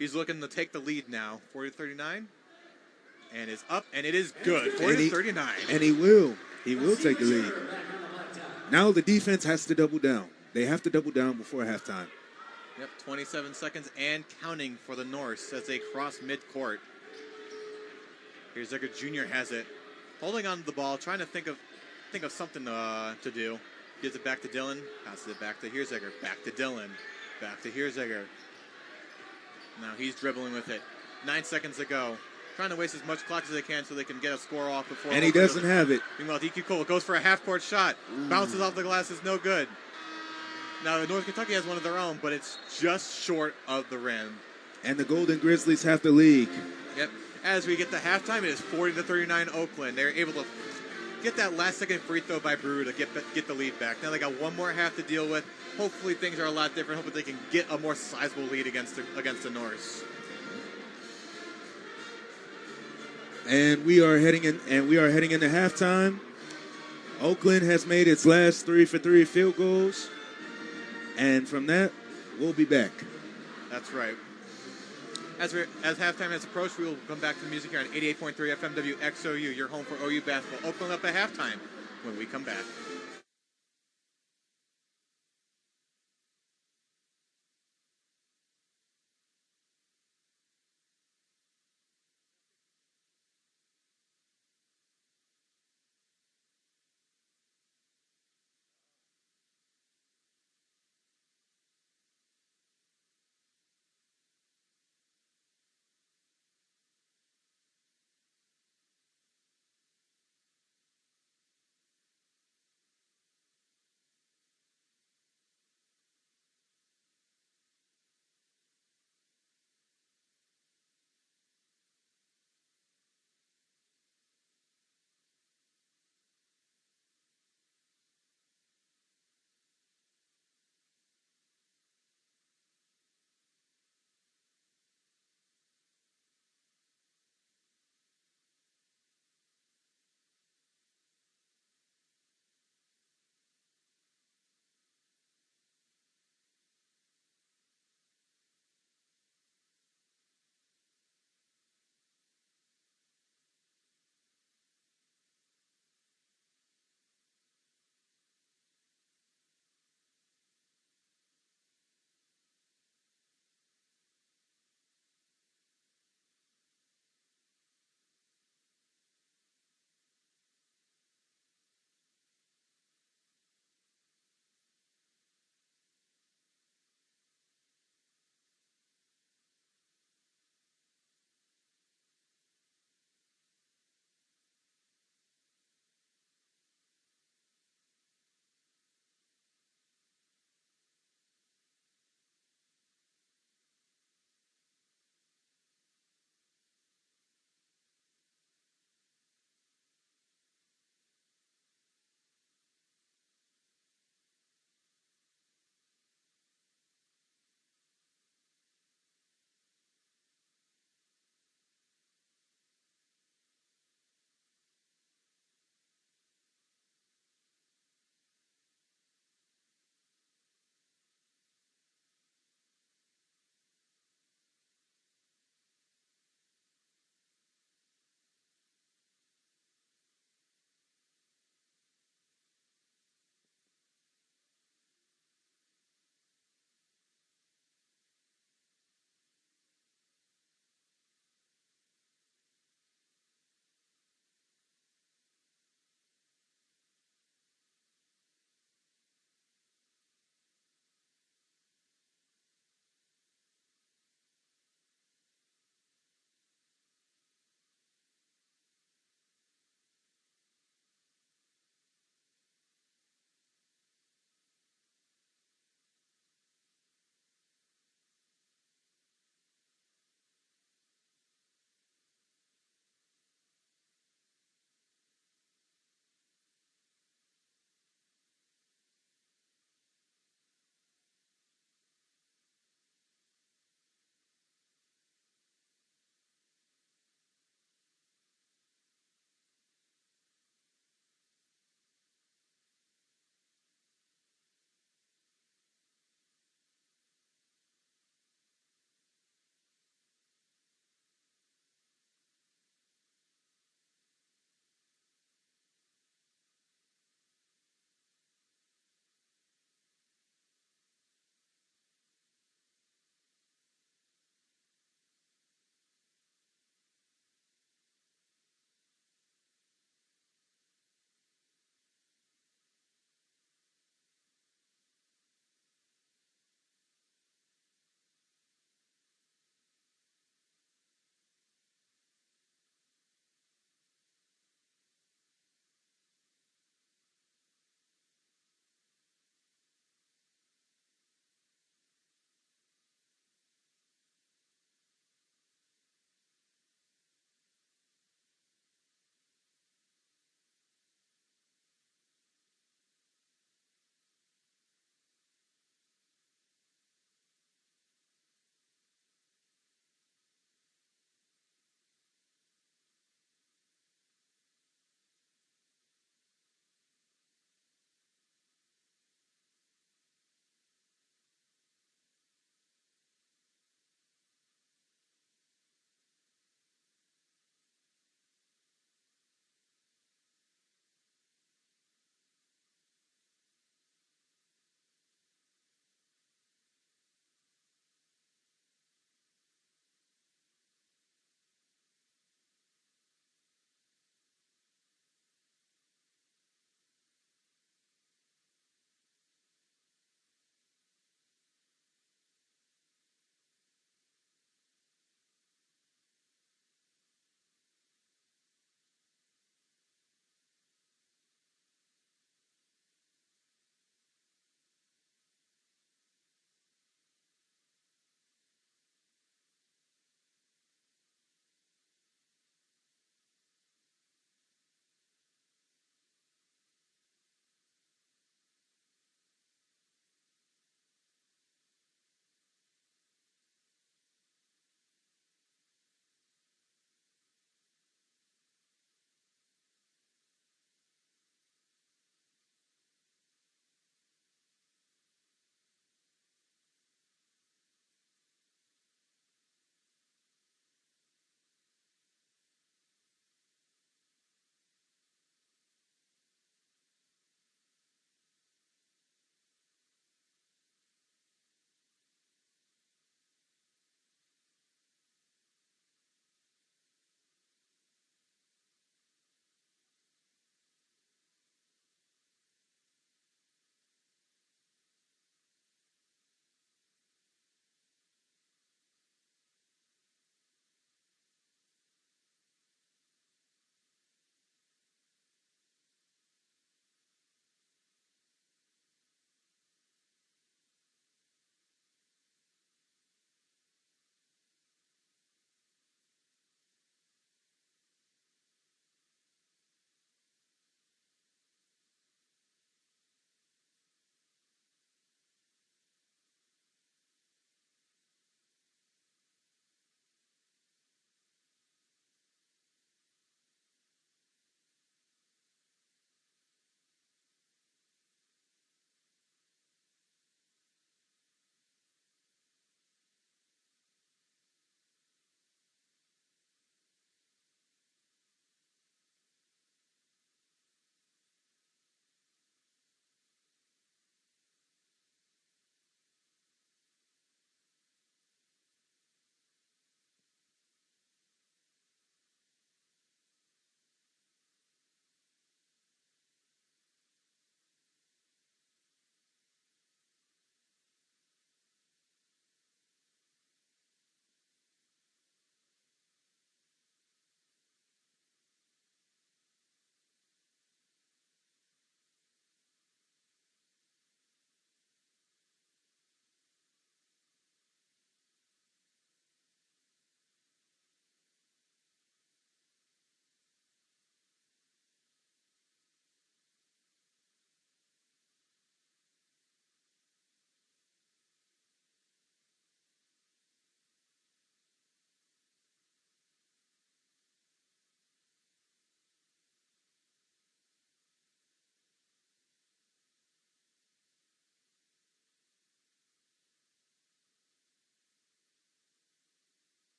he's looking to take the lead now, 40-39, and is up, and it is good, 40-39. And he will take the lead. Now the defense has to double down. They have to double down before halftime. Yep, 27 seconds and counting for the Norse as they cross midcourt. Here's Zucker Jr. has it, holding on to the ball, trying to think of something to do. Gives it back to Dillon, passes it back to Herzegger, back to Dillon, back to Herzegger. Now he's dribbling with it. 9 seconds to go. Trying to waste as much clock as they can so they can get a score off before. And he doesn't have it. Meanwhile, DQ Cole goes for a half-court shot. Bounces off the glass, is no good. Now, North Kentucky has one of their own, but it's just short of the rim. And the Golden Grizzlies have the lead. Yep. As we get to halftime, it is 40-39 Oakland. They're able to get that last-second free throw by Brew to get the lead back. Now they got one more half to deal with. Hopefully things are a lot different. Hopefully they can get a more sizable lead against the Norse. And we are heading into halftime. Oakland has made its last 3-for-3 field goals. And from that, we'll be back. That's right. As halftime has approached, we will come back to the music here on 88.3 FM WXOU, your home for OU basketball. Oakland up at halftime when we come back.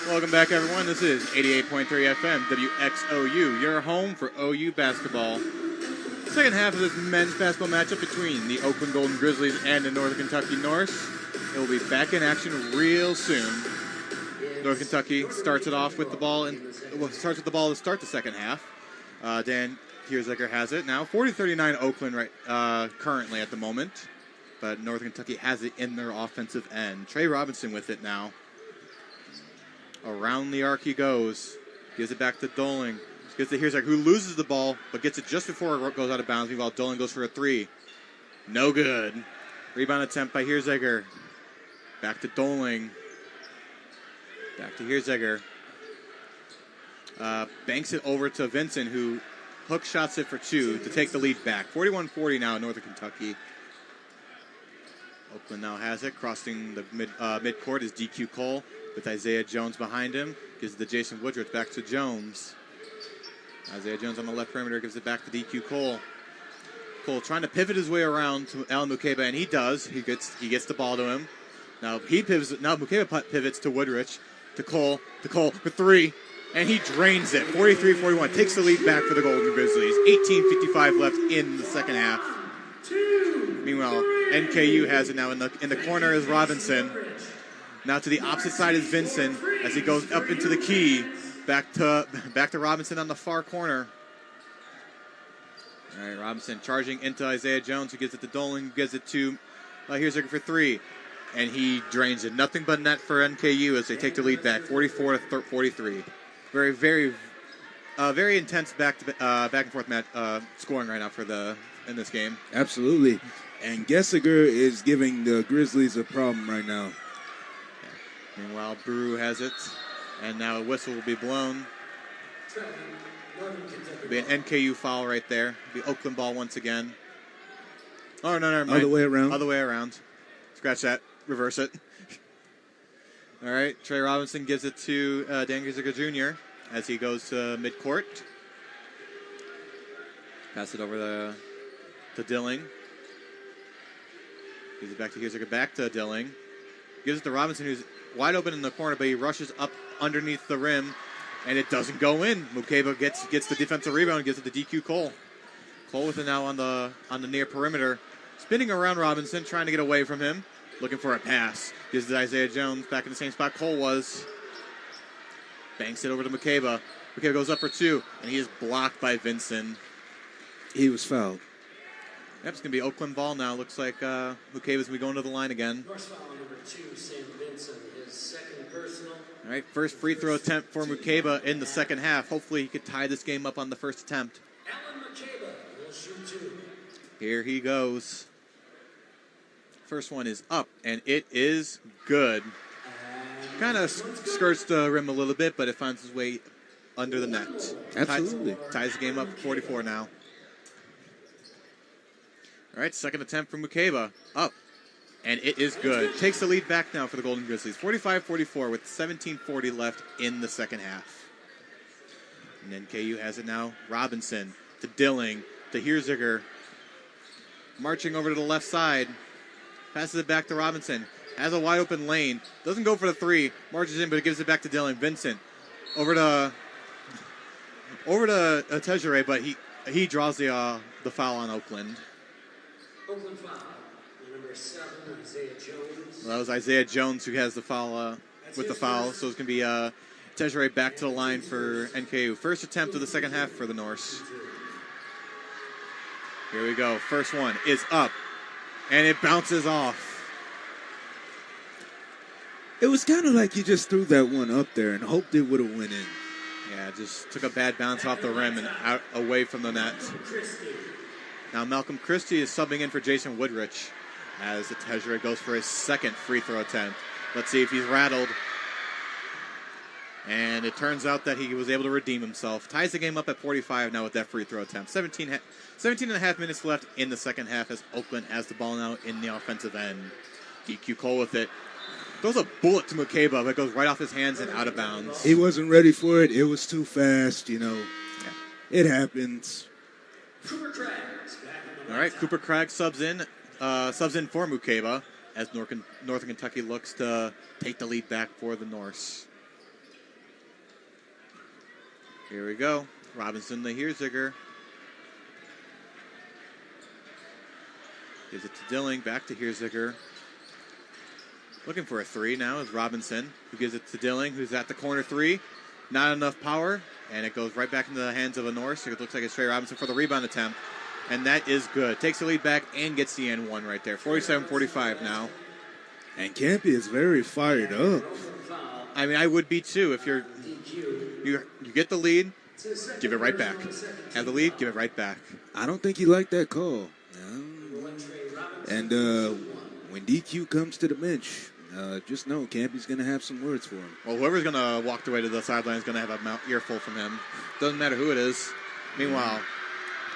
Welcome back, everyone. This is 88.3 FM, WXOU, your home for OU basketball. Second half of this men's basketball matchup between the Oakland Golden Grizzlies and the Northern Kentucky Norse. It will be back in action real soon. Northern Kentucky starts it off with the ball starts with the ball to start the second half. Dan Kierzeger has it now. 40-39 Oakland currently at the moment, but Northern Kentucky has it in their offensive end. Trey Robinson with it now. Around the arc he goes. Gives it back to Doling. Gets to Kierzeger, who loses the ball, but gets it just before it goes out of bounds. Meanwhile, Doling goes for a three. No good. Rebound attempt by Kierzeger. Back to Doling. Back to Kierzeger. Banks it over to Vincent, who hook shots it for two to take the lead back. 41-40 now in Northern Kentucky. Oakland now has it. Crossing the midcourt is DQ Cole with Isaiah Jones behind him. Gives it to Jason Woodruff. Back to Jones. Isaiah Jones on the left perimeter gives it back to DQ Cole. Cole trying to pivot his way around to Alan Mukeba, and he does. He gets the ball to him. Now Mukeba pivots to Woodrich, to Cole for three, and he drains it. 43-41, takes the lead back for the Golden Grizzlies. 18:55 left in the second half. Meanwhile, NKU has it now in the corner is Robinson. Now to the opposite side is Vincent as he goes up into the key. Back to Robinson on the far corner. All right, Robinson charging into Isaiah Jones, who gives it to Doling, who gives it to here's looking for three, and he drains it. Nothing but net for NKU as they take the lead back, 44-43. Very, very, very intense back and forth match scoring right now in this game. Absolutely, and Gessiger is giving the Grizzlies a problem right now. Yeah. Meanwhile, Brew has it. And now a whistle will be blown. It'll be an NKU foul right there. It'll be Oakland ball once again. Oh, no, never mind. Other way around. Other way around. Scratch that. Reverse it. All right. Trey Robinson gives it to Dan Kierzeger Jr. as he goes to midcourt. Pass it over to Dilling. Gives it back to Kierzeger, back to Dilling. Gives it to Robinson, who's wide open in the corner, but he rushes up underneath the rim, and it doesn't go in. Mukeba gets the defensive rebound and gives it to DQ Cole. Cole with it now on the near perimeter. Spinning around Robinson, trying to get away from him. Looking for a pass. Gives it to Isaiah Jones, back in the same spot Cole was. Banks it over to Mukeba. Mukeba goes up for two, and he is blocked by Vincent. He was fouled. Yep, it's going to be Oakland ball now. Looks like Mukeba's going to be going to the line again. Norse foul number 2, St. Vincent, his second personal. All right, first free throw attempt for Mukeba in the second half. Hopefully he could tie this game up on the first attempt. Alan Mukeba will shoot 2. Here he goes. First one is up, and it is good. Kind of skirts the rim a little bit, but it finds its way under the net. Absolutely. Ties the game up at 44 now. All right, second attempt from Mukeba. Up. And it is good. Takes the lead back now for the Golden Grizzlies. 45-44 with 17:40 left in the second half. And then KU has it now. Robinson to Dilling to Kierzeger. Marching over to the left side. Passes it back to Robinson. Has a wide open lane. Doesn't go for the three. Marches in, but it gives it back to Dilling. Vincent over to Tejere, but he draws the foul on Oakland. Oakland foul. Number 7, Isaiah Jones. Well, that was Isaiah Jones who has the foul with the foul, so it's going to be Tejere back to the line for NKU. First attempt of the second half for the Norse. Here we go. First one is up, and it bounces off. It was kind of like you just threw that one up there and hoped it would have went in. Yeah, just took a bad bounce off the rim and out away from the net. Now Malcolm Christie is subbing in for Jason Woodrich as the Tejere goes for his second free throw attempt. Let's see if he's rattled. And it turns out that he was able to redeem himself. Ties the game up at 45 now with that free throw attempt. 17 and a half minutes left in the second half as Oakland has the ball now in the offensive end. DQ Cole with it. Throws a bullet to Mukeba, but it goes right off his hands and out of bounds. He wasn't ready for it. It was too fast, you know. Yeah. It happens. Cooper Craggs back in the All right, Cooper Craggs subs in for Mukeba as Northern Kentucky looks to take the lead back for the Norse. Here we go. Robinson to Herzlinger. Gives it to Dilling. Back to Herzlinger. Looking for a three now is Robinson, who gives it to Dilling, who's at the corner three. Not enough power, and it goes right back into the hands of a Norse. It looks like it's Trey Robinson for the rebound attempt, and that is good. Takes the lead back and gets the N1 right there. 47-45 now. And Campy is very fired up. I mean, I would be too if you get the lead, give it right back. Have the lead, give it right back. I don't think he liked that call. And when DQ comes to the bench, just know Campy's going to have some words for him. Well, whoever's going to walk the way to the sideline is going to have an earful from him. Doesn't matter who it is. Meanwhile,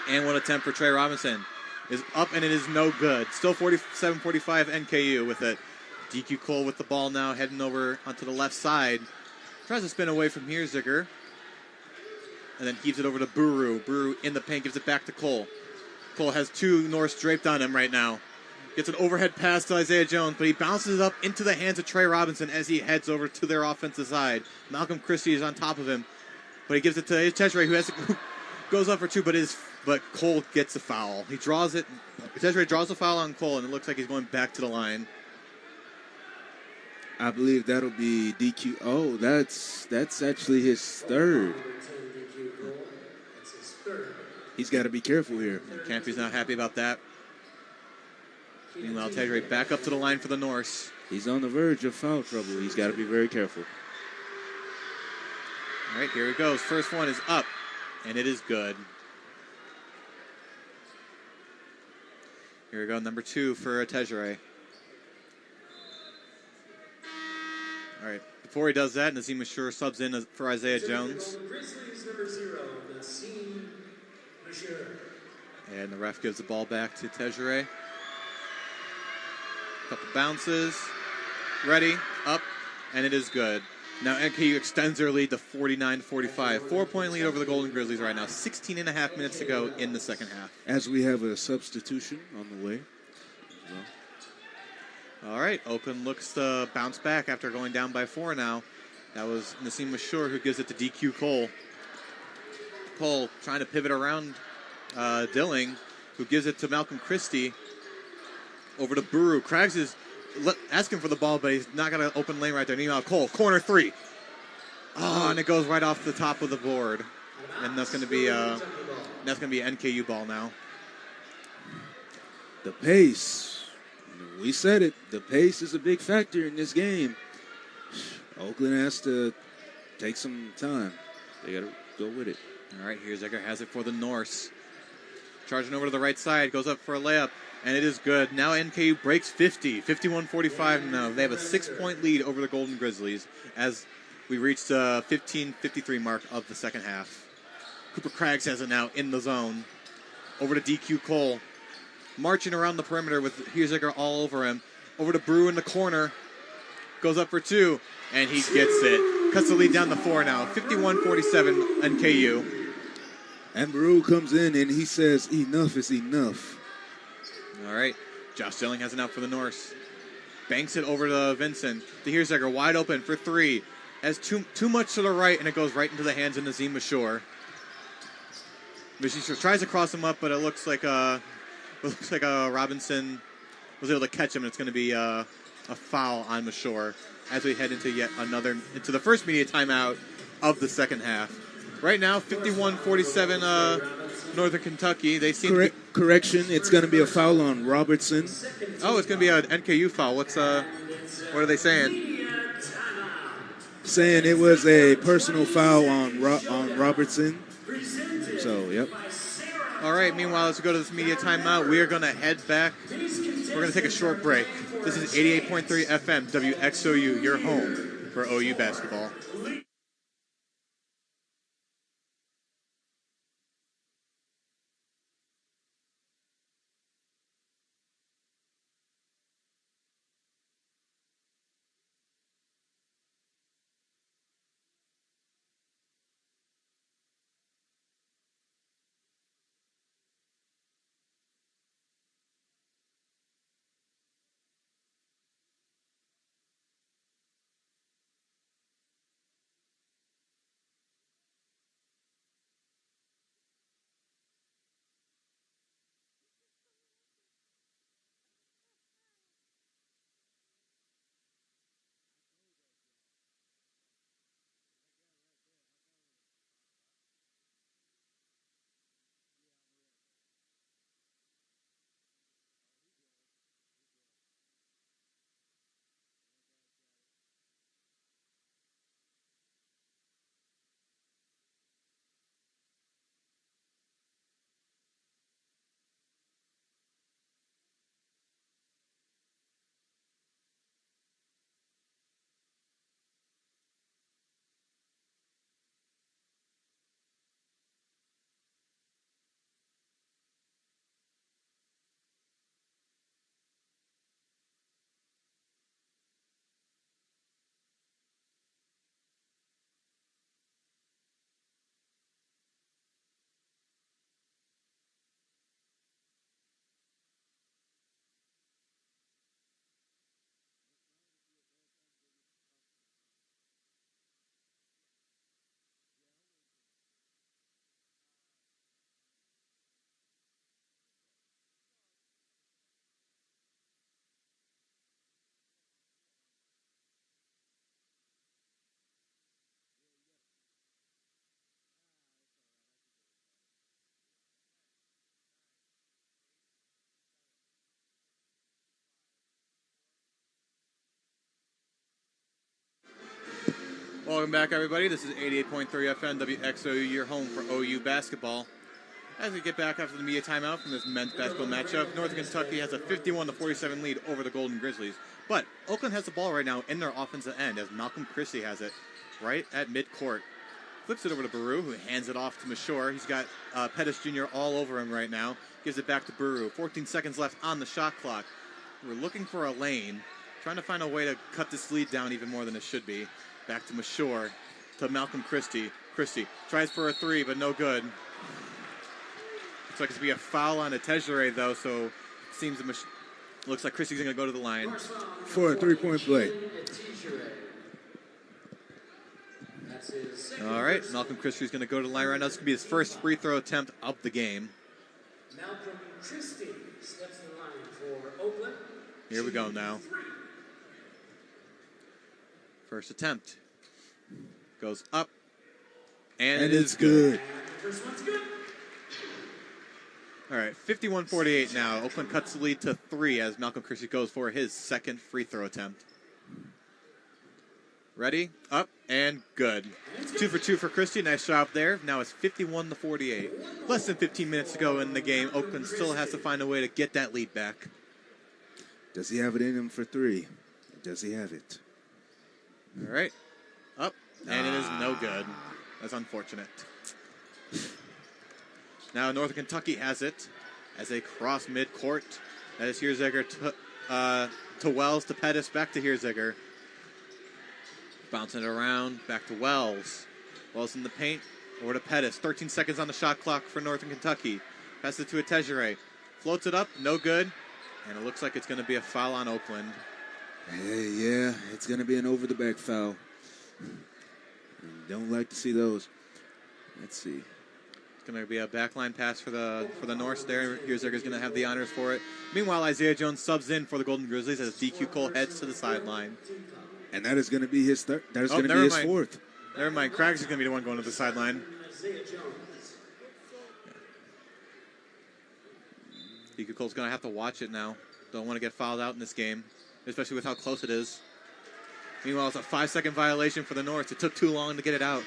and one attempt for Trey Robinson is up, and it is no good. Still 47-45 NKU with it. DQ Cole with the ball now, heading over onto the left side. Tries to spin away from Herzlinger. And then heaves it over to Buru. Buru in the paint, gives it back to Cole. Cole has two Norse draped on him right now. Gets an overhead pass to Isaiah Jones, but he bounces it up into the hands of Trey Robinson as he heads over to their offensive side. Malcolm Christie is on top of him, but he gives it to Tejre, who goes up for two, but Cole gets a foul. He draws it. Tejre draws a foul on Cole, and it looks like he's going back to the line. I believe that'll be DQ. Oh, that's actually his third. He's got to be careful here. Campy's not happy about that. Meanwhile, Tejre back up to the line for the Norse. He's on the verge of foul trouble. He's got to be very careful. All right, here he goes. First one is up, and it is good. Here we go, number two for Tejre. All right, before he does that, Nazim Ashur subs in for Isaiah Jones. Grizzlies number 0, Nazim Ashur. And the ref gives the ball back to Tejre. Couple bounces. Ready, up, and it is good. Now NKU extends their lead to 49-45. 4-point lead over the Golden Grizzlies right now. 16 and a half minutes to go in the second half. As we have a substitution on the way. All right, Oakland looks to bounce back after going down by 4 now. That was Nazim Ashur who gives it to DQ Cole. Cole trying to pivot around Dilling, who gives it to Malcolm Christie. Over to Buru. Craggs is asking for the ball, but he's not got an open lane right there. Meanwhile, Cole, corner three. Oh, and it goes right off the top of the board. And that's going to be NKU ball now. The pace. We said it. The pace is a big factor in this game. Oakland has to take some time. They got to go with it. All right, here's Egger has it for the Norse. Charging over to the right side, goes up for a layup, and it is good. Now NKU breaks 50, 51-45 now. They have a 6-point lead over the Golden Grizzlies as we reach the 15:53 mark of the second half. Cooper Craggs has it now in the zone. Over to DQ Cole. Marching around the perimeter with Herzlinger all over him. Over to Brew in the corner. Goes up for two, and he gets it. Cuts the lead down to 4 now. 51-47 NKU. And Baru comes in and he says, enough is enough. All right. Josh Dilling has it out for the Norse. Banks it over to Vincent. To Herzlinger, wide open for 3. Has too much to the right, and it goes right into the hands of Nazim Ashur. Ashur tries to cross him up, but it looks like Robinson was able to catch him, and it's going to be a foul on Ashur as we head into the first media timeout of the second half. Right now, 51-47 Northern Kentucky. They seem Correction, it's going to be a foul on Robertson. Oh, it's going to be an NKU foul. What are they saying? Saying it was a personal foul on Robertson. So, yep. All right, meanwhile, as we go to this media timeout, we are going to head back. We're going to take a short break. This is 88.3 FM, WXOU, your home for OU basketball. Welcome back, everybody. This is 88.3 FM WXOU, your home for OU basketball. As we get back after the media timeout from this men's basketball matchup, Northern Kentucky has a 51-47 lead over the Golden Grizzlies. But Oakland has the ball right now in their offensive end as Malcolm Christie has it right at midcourt. Flips it over to Baru, who hands it off to Mashore. He's got Pettis Jr. all over him right now. Gives it back to Baru. 14 seconds left on the shot clock. We're looking for a lane, trying to find a way to cut this lead down even more than it should be. Back to Mashore, to Malcolm Christie. Christie tries for a three, but no good. Looks like it's going to be a foul on a Tejere, though, so it seems looks like Christie's going to go to the line. For a three-point play. All right, Malcolm Christie's going to go to the line right now. This could be his first free throw attempt of the game. Malcolm Christie steps in line for Oakland. Here we go now. First attempt. Goes up. And it is good. First one's good. All right, 51-48 now. Oakland cuts the lead to 3 as Malcolm Christie goes for his second free throw attempt. Ready, up, and good. 2 for 2 for Christie. Nice job there. Now it's 51-48. Less than 15 minutes to go in the game. Oakland still has to find a way to get that lead back. Does he have it in him for 3? Does he have it? All right, up, and it is no good. That's unfortunate. Now Northern Kentucky has it as they cross midcourt. That is Hirziger to Wells, to Pettis, back to Hirziger. Bouncing it around, back to Wells. Wells in the paint, over to Pettis. 13 seconds on the shot clock for Northern Kentucky. Passes it to a Tejere. Floats it up, no good. And it looks like it's going to be a foul on Oakland. Hey, yeah, it's going to be an over-the-back foul. Don't like to see those. Let's see. It's going to be a backline pass for the Norse there. Hirziger's going to have the honors for it. Meanwhile, Isaiah Jones subs in for the Golden Grizzlies as DQ Cole heads to the sideline. And that is going to be his third. That is going to be his fourth. Never mind. Craggs is going to be the one going to the sideline. DQ Cole's going to have to watch it now. Don't want to get fouled out in this game, especially with how close it is. Meanwhile, it's a 5-second violation for the North. It took too long to get it out.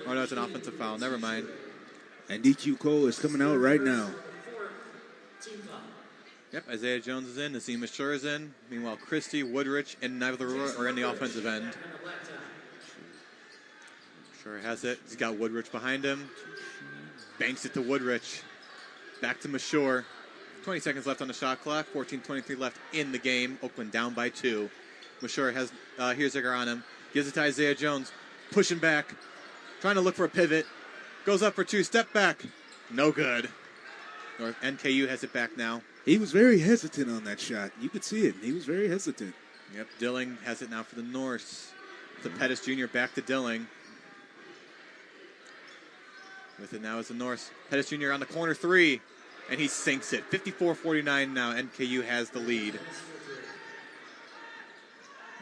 Oh, no, it's an offensive foul. Never mind. And DQ Cole is coming out right now. Yep, Isaiah Jones is in. Nassim Mashur is in. Meanwhile, Christie, Woodrich, and Navarro are in the offensive end. Mashur has it. He's got Woodrich behind him. Banks it to Woodrich. Back to Mashur. 20 seconds left on the shot clock. 14:23 left in the game. Oakland down by 2. Mashur has Hirziger on him. Gives it to Isaiah Jones. Pushing back. Trying to look for a pivot. Goes up for 2. Step back. No good. NKU has it back now. He was very hesitant on that shot. You could see it. He was very hesitant. Yep, Dilling has it now for the Norse. To Pettis Jr. back to Dilling. With it now is the Norse. Pettis Jr. on the corner 3. And he sinks it. 54-49 now. NKU has the lead.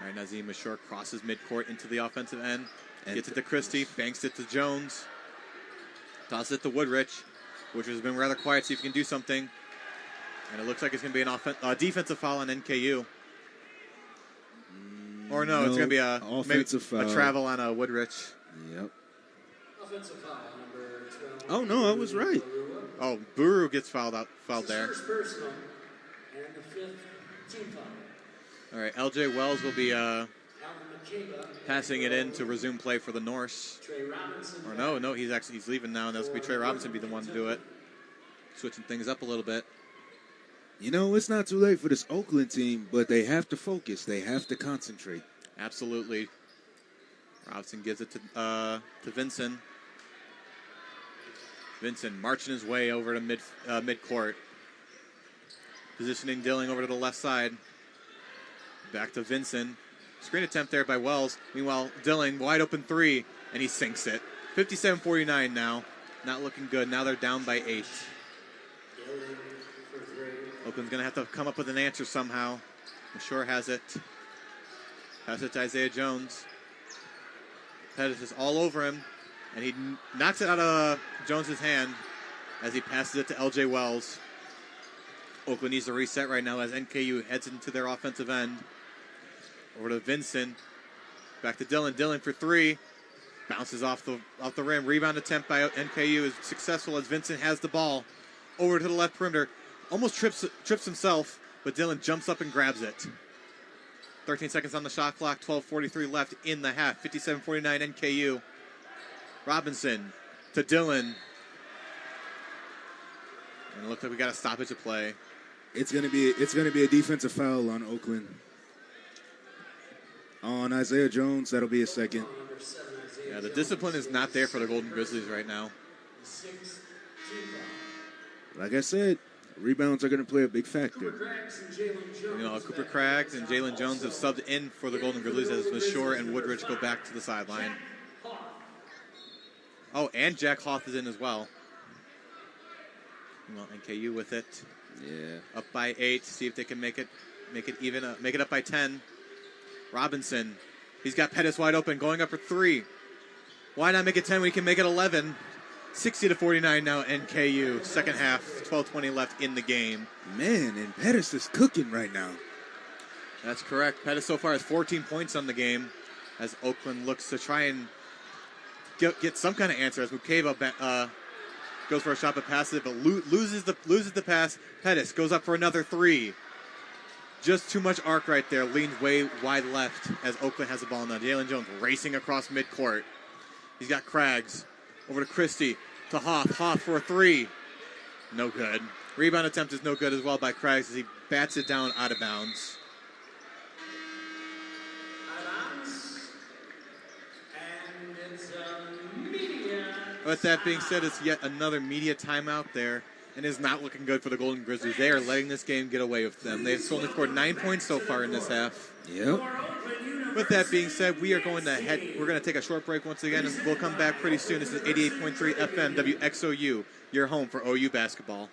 All right, Nazim Mashur crosses midcourt into the offensive end. Gets it to Christie. Banks it to Jones. Tosses it to Woodrich. Woodrich has been rather quiet. See if he can do something. And it looks like it's going to be an defensive foul on NKU. Or no, it's going to be a travel on a Woodrich. Yep. Offensive foul number 12. Oh, no, I was right. Oh, Buru gets fouled there. First personal and the 5th team foul. All right, LJ Wells will be passing it in to resume play for the Norse. Or no, he's leaving now, and that's going to be Trey Robinson be the one to do it. Switching things up a little bit. You know, it's not too late for this Oakland team, but they have to focus. They have to concentrate. Absolutely. Robinson gives it to Vincent. Vincent marching his way over to midcourt. Positioning Dilling over to the left side. Back to Vincent. Screen attempt there by Wells. Meanwhile, Dilling, wide open 3, and he sinks it. 57-49 now. Not looking good. Now they're down by 8. Oakland's going to have to come up with an answer somehow. Mashur has it. Pass it to Isaiah Jones. Pettis is all over him, and he knocks it out of Jones's hand as he passes it to LJ Wells. Oakland needs to reset right now as NKU heads into their offensive end. Over to Vincent. Back to Dillon. Dillon for three. Bounces off the rim. Rebound attempt by NKU is successful as Vincent has the ball. Over to the left perimeter. Almost trips himself, but Dillon jumps up and grabs it. 13 seconds on the shot clock. 12:43 left in the half. 57-49 NKU. Robinson to Dillon. And it looks like we got a stoppage of play. It's gonna be a defensive foul on Oakland. On Isaiah Jones, that'll be a second. Yeah, the discipline is not there for the Golden Grizzlies right now. Like I said, rebounds are going to play a big factor. Cooper Craggs and Jalen Jones have subbed in for the Golden Grizzlies as Mashore and Woodridge go back to the sideline. Oh, and Jack Hoth is in as well. NKU with it. Yeah. Up by 8. See if they can make it even. Make it up by 10. Robinson. He's got Pettis wide open, going up for 3. Why not make it 10 when he can make it 11? 60-49 now, NKU. Second half, 12:20 left in the game. Man, and Pettis is cooking right now. That's correct. Pettis so far has 14 points on the game as Oakland looks to try and get some kind of answer as Mukeva goes for a shot but passes it, but loses the pass. Pettis goes up for another 3. Just too much arc right there. Leans way wide left as Oakland has the ball now. Jalen Jones racing across midcourt. He's got Craggs. Over to Christie. To Hoth. Hoth for a 3. No good. Rebound attempt is no good as well by Craggs as he bats it down out of bounds. With that being said, it's yet another media timeout there. And is not looking good for the Golden Grizzlies. They are letting this game get away with them. They've only scored 9 points so far in this half. Yep. With that being said, we're going to take a short break once again, and we'll come back pretty soon. This is 88.3 FM WXOU, your home for OU basketball.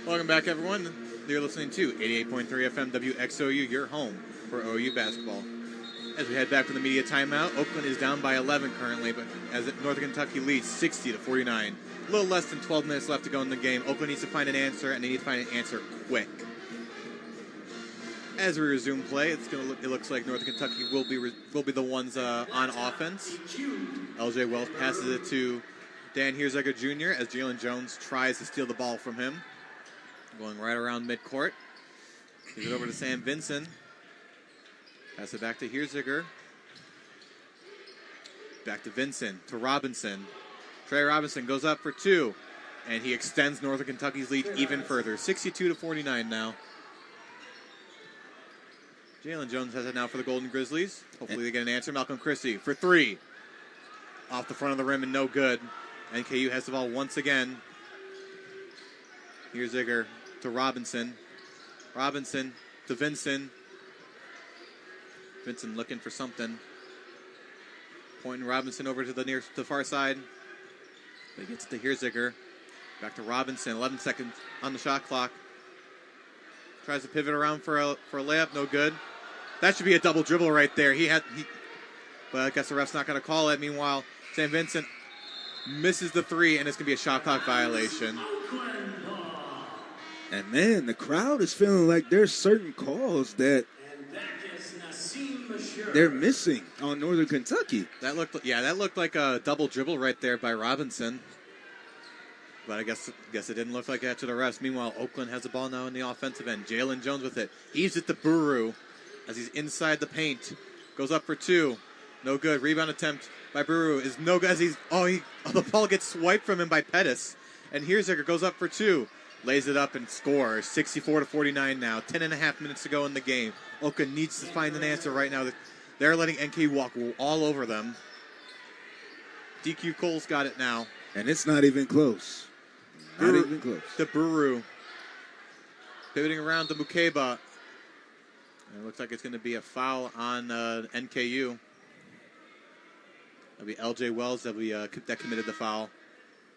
Welcome back, everyone. You're listening to 88.3 FM WXOU, your home for OU basketball. As we head back from the media timeout, Oakland is down by 11 currently, but as Northern Kentucky leads 60-49. A little less than 12 minutes left to go in the game. Oakland needs to find an answer, and they need to find an answer quick. As we resume play, it looks like Northern Kentucky will be the ones on offense. LJ Wells passes it to Dan Hirziger Jr. as Jalen Jones tries to steal the ball from him. Going right around midcourt. Gives it over to Sam Vinson. Pass it back to Hirziger. Back to Vinson, to Robinson. Trey Robinson goes up for 2, and he extends Northern Kentucky's lead even further. 62-49 now. Jalen Jones has it now for the Golden Grizzlies. Hopefully they get an answer. Malcolm Christie for three. Off the front of the rim and no good. NKU has the ball once again. Here's Ziegler to Robinson. Robinson to Vincent. Vincent looking for something. Pointing Robinson over to the far side. But he gets it to Ziegler. Back to Robinson. 11 seconds on the shot clock. Tries to pivot around for a layup. No good. That should be a double dribble right there. But I guess the ref's not going to call it. Meanwhile, St. Vincent misses the three, and it's going to be a shot clock violation. And man, the crowd is feeling like there's certain calls that they're missing on Northern Kentucky. That looked like a double dribble right there by Robinson. But I guess it didn't look like that to the refs. Meanwhile, Oakland has the ball now in the offensive end. Jalen Jones with it. Heaves it to Buru as he's inside the paint. Goes up for two. No good. Rebound attempt by Buru is no good as the ball gets swiped from him by Pettis. And Ziegler goes up for two. Lays it up and scores. 64-49 now. 10.5 minutes to go in the game. Oakland needs to find an answer right now. They're letting NK walk all over them. DQ Cole's got it now. And it's not even close. Not even close. To Buru. Pivoting around to Mukeba. And it looks like it's going to be a foul on NKU. That'll be LJ Wells that committed the foul.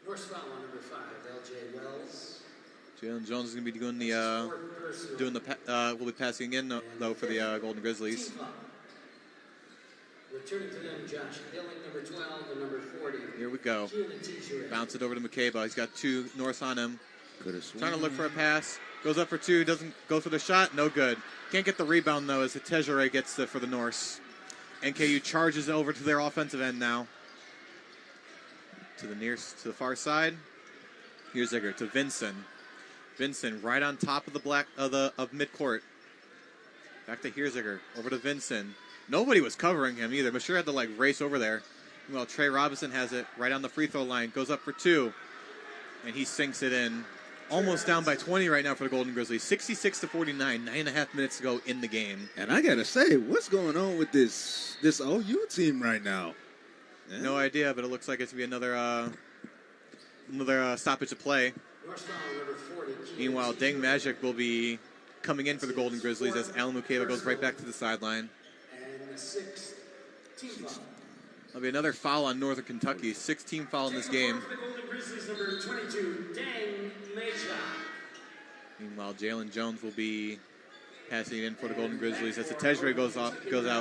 Norse foul on number 5, LJ Wells. Jalen Jones is going to be will be passing in though for the Golden Grizzlies. Returning to them, Josh Hilling, number 12, and number 40. Here we go. Bounce it over to Mukeba. He's got two Norse on him. Trying to look for a pass. Goes up for two. Doesn't go for the shot. No good. Can't get the rebound, though, as Tejere gets for the Norse. NKU charges over to their offensive end now. To the far side. Here's Ziegler to Vincent. Vincent right on top of of midcourt. Back to Ziegler. Over to Vincent. Nobody was covering him either. Bashir had to race over there. Well, Trey Robinson has it right on the free throw line. Goes up for two. And he sinks it in. Almost down by 20 right now for the Golden Grizzlies. 66-49. 9.5 minutes to go in the game. And I got to say, what's going on with this OU team right now? Yeah. No idea, but it looks like it's going to be another stoppage of play. Meanwhile, Deng Magic will be coming in for the Golden Grizzlies as Alan Mukeba goes right back to the sideline. There'll be another foul on Northern Kentucky. 6-team foul in this game. Meanwhile, Jalen Jones will be passing it in for the Golden Grizzlies as the Tejere goes out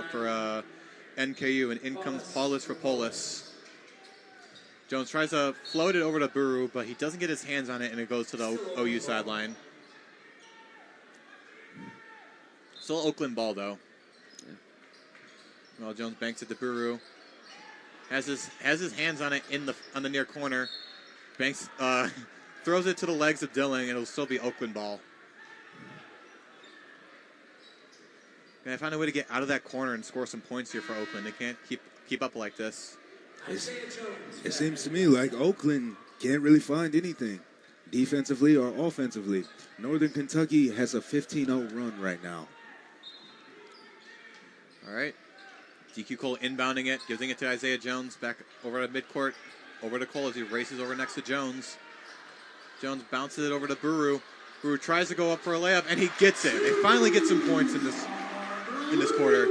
for NKU, and in comes Paulus for Polis. Jones tries to float it over to Buru, but he doesn't get his hands on it, and it goes to the OU sideline. Still Oakland ball, though. Well, Jones banks it to Buru. Has his hands on it on the near corner. Banks throws it to the legs of Dilling, and it'll still be Oakland ball. Can I find a way to get out of that corner and score some points here for Oakland? They can't keep up like this. It seems to me like Oakland can't really find anything, defensively or offensively. Northern Kentucky has a 15-0 run right now. All right. DQ Cole inbounding it, giving it to Isaiah Jones, back over to midcourt, over to Cole as he races over next to Jones. Jones bounces it over to Buru. Buru tries to go up for a layup, and he gets it. They finally get some points in this quarter.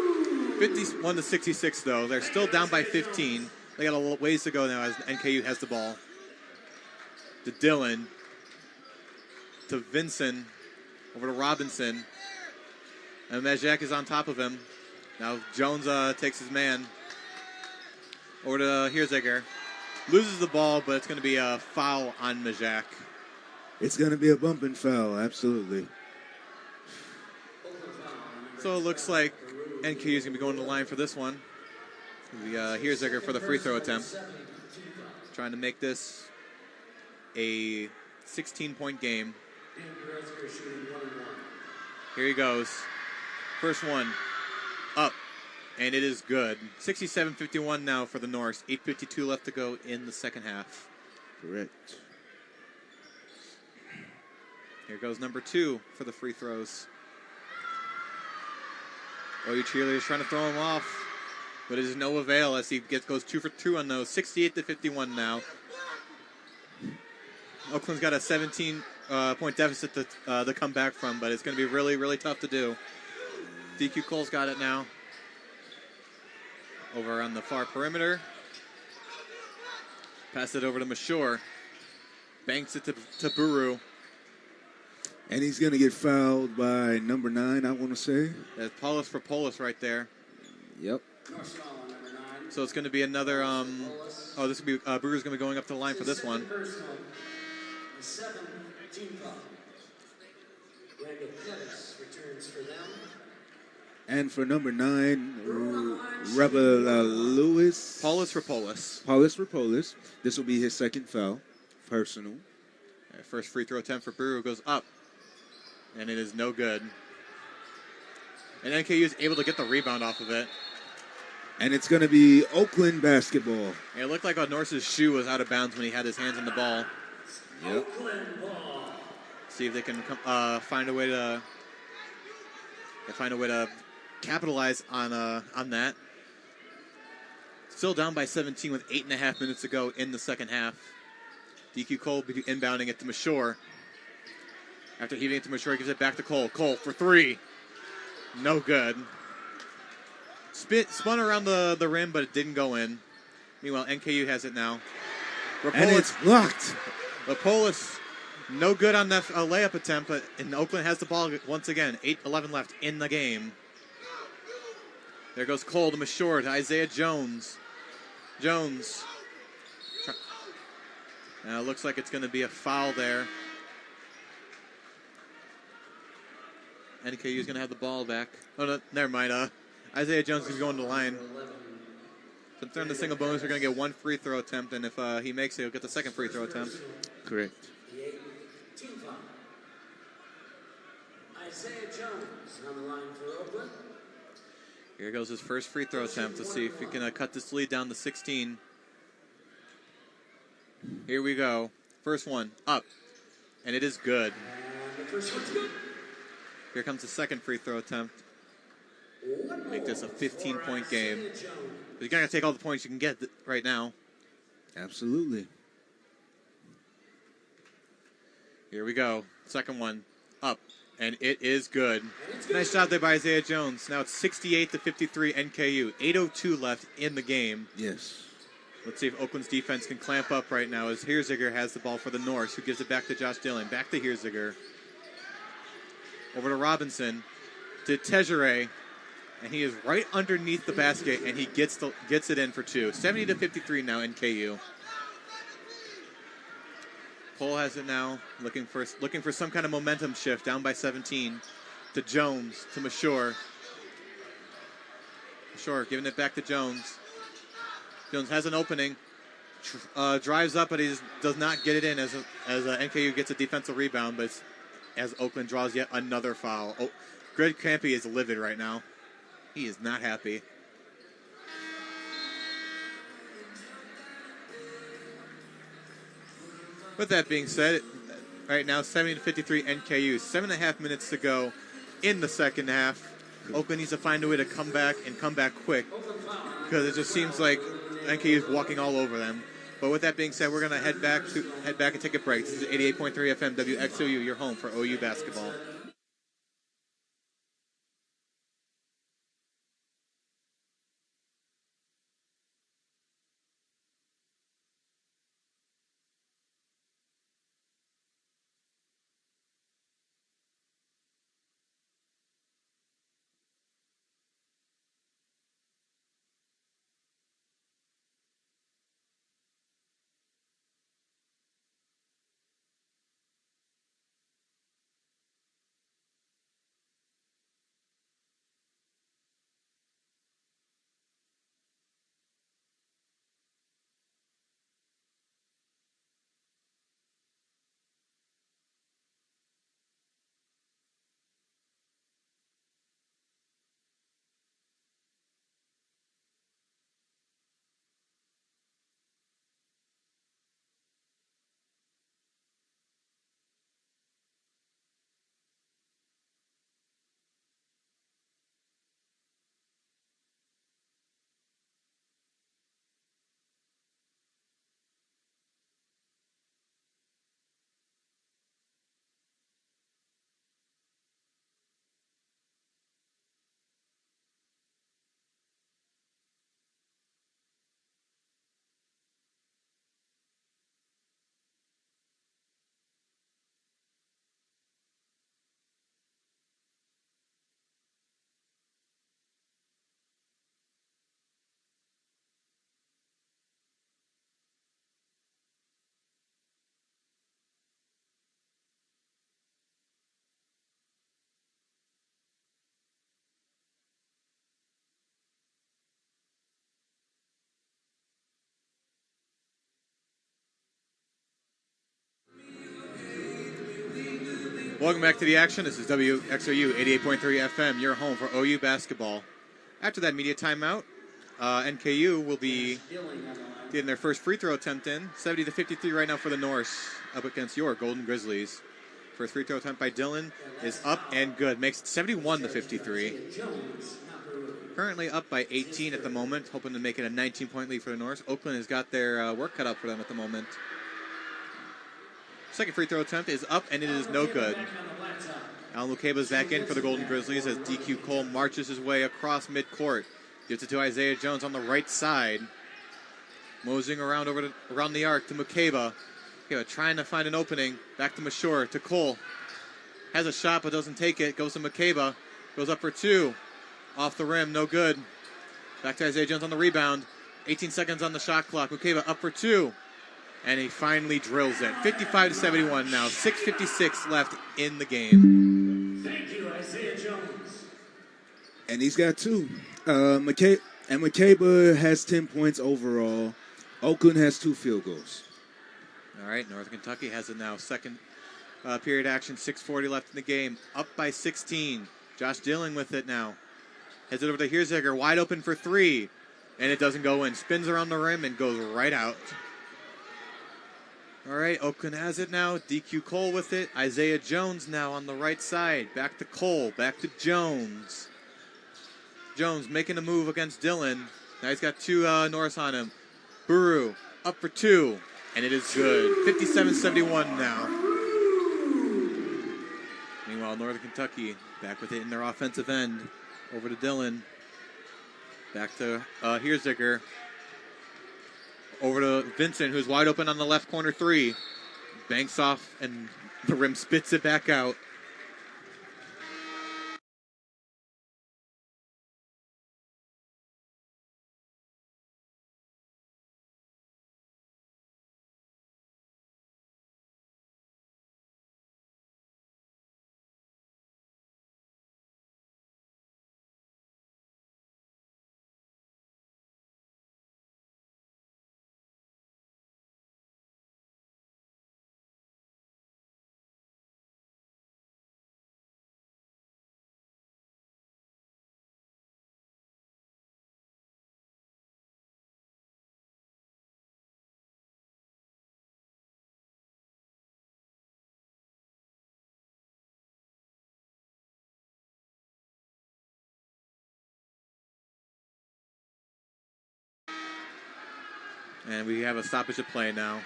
51-66, though. They're still down by 15. They got a ways to go now as NKU has the ball. To Dillon. To Vincent. Over to Robinson. And Majak is on top of him. Now Jones takes his man. Over to Ziegler. Loses the ball, but it's going to be a foul on Majak. It's going to be a bumping foul, absolutely. So it looks like NKU is going to be going to the line for this one. Here's Ziegler for the free throw attempt. Trying to make this a 16-point game. Here he goes. First one. Up. And it is good. 67-51 now for the Norse. 8:52 left to go in the second half. Correct. Here goes number 2 for the free throws. OU cheerleaders trying to throw him off, but it is no avail as he goes 2 for 2 on those. 68-51 now. Oakland's got a 17-point deficit to come back from, but it's going to be really, really tough to do. DQ Cole's got it now. Over on the far perimeter. Pass it over to Mashore. Banks it to Buru. And he's going to get fouled by number 9, I want to say. That's Paulus for Polis right there. Yep. So it's going to be another. This will be Buru's going to be going up to the line for this one. And for number 9, Rebel Lewis. Paulus for Polis. Paulus for Polis. This will be his second foul. Personal. First free throw attempt for Buru goes up. And it is no good. And NKU is able to get the rebound off of it. And it's going to be Oakland basketball. It looked like Norse's shoe was out of bounds when he had his hands on the ball. Yep. See if they can find a way to capitalize on that. Still down by 17 with 8.5 minutes to go in the second half. DQ Cole will be inbounding it to Mashore. After heaving it to Mashore, he gives it back to Cole. Cole for 3. No good. Spun around the rim, but it didn't go in. Meanwhile, NKU has it now. And it's blocked. Rapolis, no good on that layup attempt, but Oakland has the ball once again. 8:11 left in the game. There goes Cole to Mashore to Isaiah Jones. Jones. Now it looks like it's going to be a foul there. NKU is going to have the ball back. Oh, no, never mind. Isaiah Jones is going to the line. Since they're in the single bonus, we're going to get 1 free throw attempt, and if he makes it, he'll get the second free throw attempt. Correct. Isaiah Jones on the line for Oakland. Here goes his first free throw attempt. Let's see if he can cut this lead down to 16. Here we go. First one, up. And it is good. And the first one's good. Here comes the second free throw attempt. Make this a 15-point game. But you got to take all the points you can get right now. Absolutely. Here we go. Second one, up. And it is good. Nice job there by Isaiah Jones. Now it's 68-53 NKU. 8:02 left in the game. Yes. Let's see if Oakland's defense can clamp up right now as Hirziger has the ball for the Norse, who gives it back to Josh Dillon. Back to Hirziger. Over to Robinson. To Tejere. And he is right underneath the basket, and he gets it in for 2. 70-53 now NKU. Cole has it now, looking for some kind of momentum shift, down by 17. To Jones, to Mashore. Mashore giving it back to Jones. Jones has an opening, drives up, but he does not get it in as NKU gets a defensive rebound, but as Oakland draws yet another foul. Oh, Greg Campy is livid right now. He is not happy. With that being said, right now 70-53 NKU. 7.5 minutes to go in the second half. Oakland needs to find a way to come back and come back quick because it just seems like NKU is walking all over them. But with that being said, we're going to head back and take a break. This is 88.3 FM WXOU, your home for OU basketball. Welcome back to the action. This is WXOU 88.3 FM, your home for OU basketball. After that media timeout, NKU will be getting their first free throw attempt in. 70-53 right now for the Norse up against your Golden Grizzlies. First free throw attempt by Dylan is up and good. Makes it 71-53. Currently up by 18 at the moment, hoping to make it a 19-point lead for the Norse. Oakland has got their work cut out for them at the moment. Second free throw attempt is up, and it is no good. Alan Lukeba is back in for the Golden Grizzlies as DQ Cole marches his way across midcourt. Gives it to Isaiah Jones on the right side. Moseying around around the arc to Lukeba. Lukeba trying to find an opening. Back to Mashore, to Cole. Has a shot but doesn't take it. Goes to Lukeba. Goes up for two. Off the rim, no good. Back to Isaiah Jones on the rebound. 18 seconds on the shot clock. Lukeba up for two. And he finally drills it. 55-71 now. 6:56 left in the game. Thank you, Isaiah Jones. And he's got two. McCabe has 10 points overall. Oakland has 2 field goals. All right, Northern Kentucky has it now. Second period action, 6:40 left in the game. Up by 16. Josh Dilling with it now. Heads it over to Hirziger, wide open for three. And it doesn't go in. Spins around the rim and goes right out. All right, Oakland has it now. DQ Cole with it. Isaiah Jones now on the right side. Back to Cole. Back to Jones. Jones making a move against Dylan. Now he's got two Norse on him. Buru up for two. And it is good. 57-71 now. Meanwhile, Northern Kentucky back with it in their offensive end. Over to Dylan. Back to Hirziger. Over to Vincent, who's wide open on the left corner three. Banks off, and the rim spits it back out. And we have a stoppage of play now.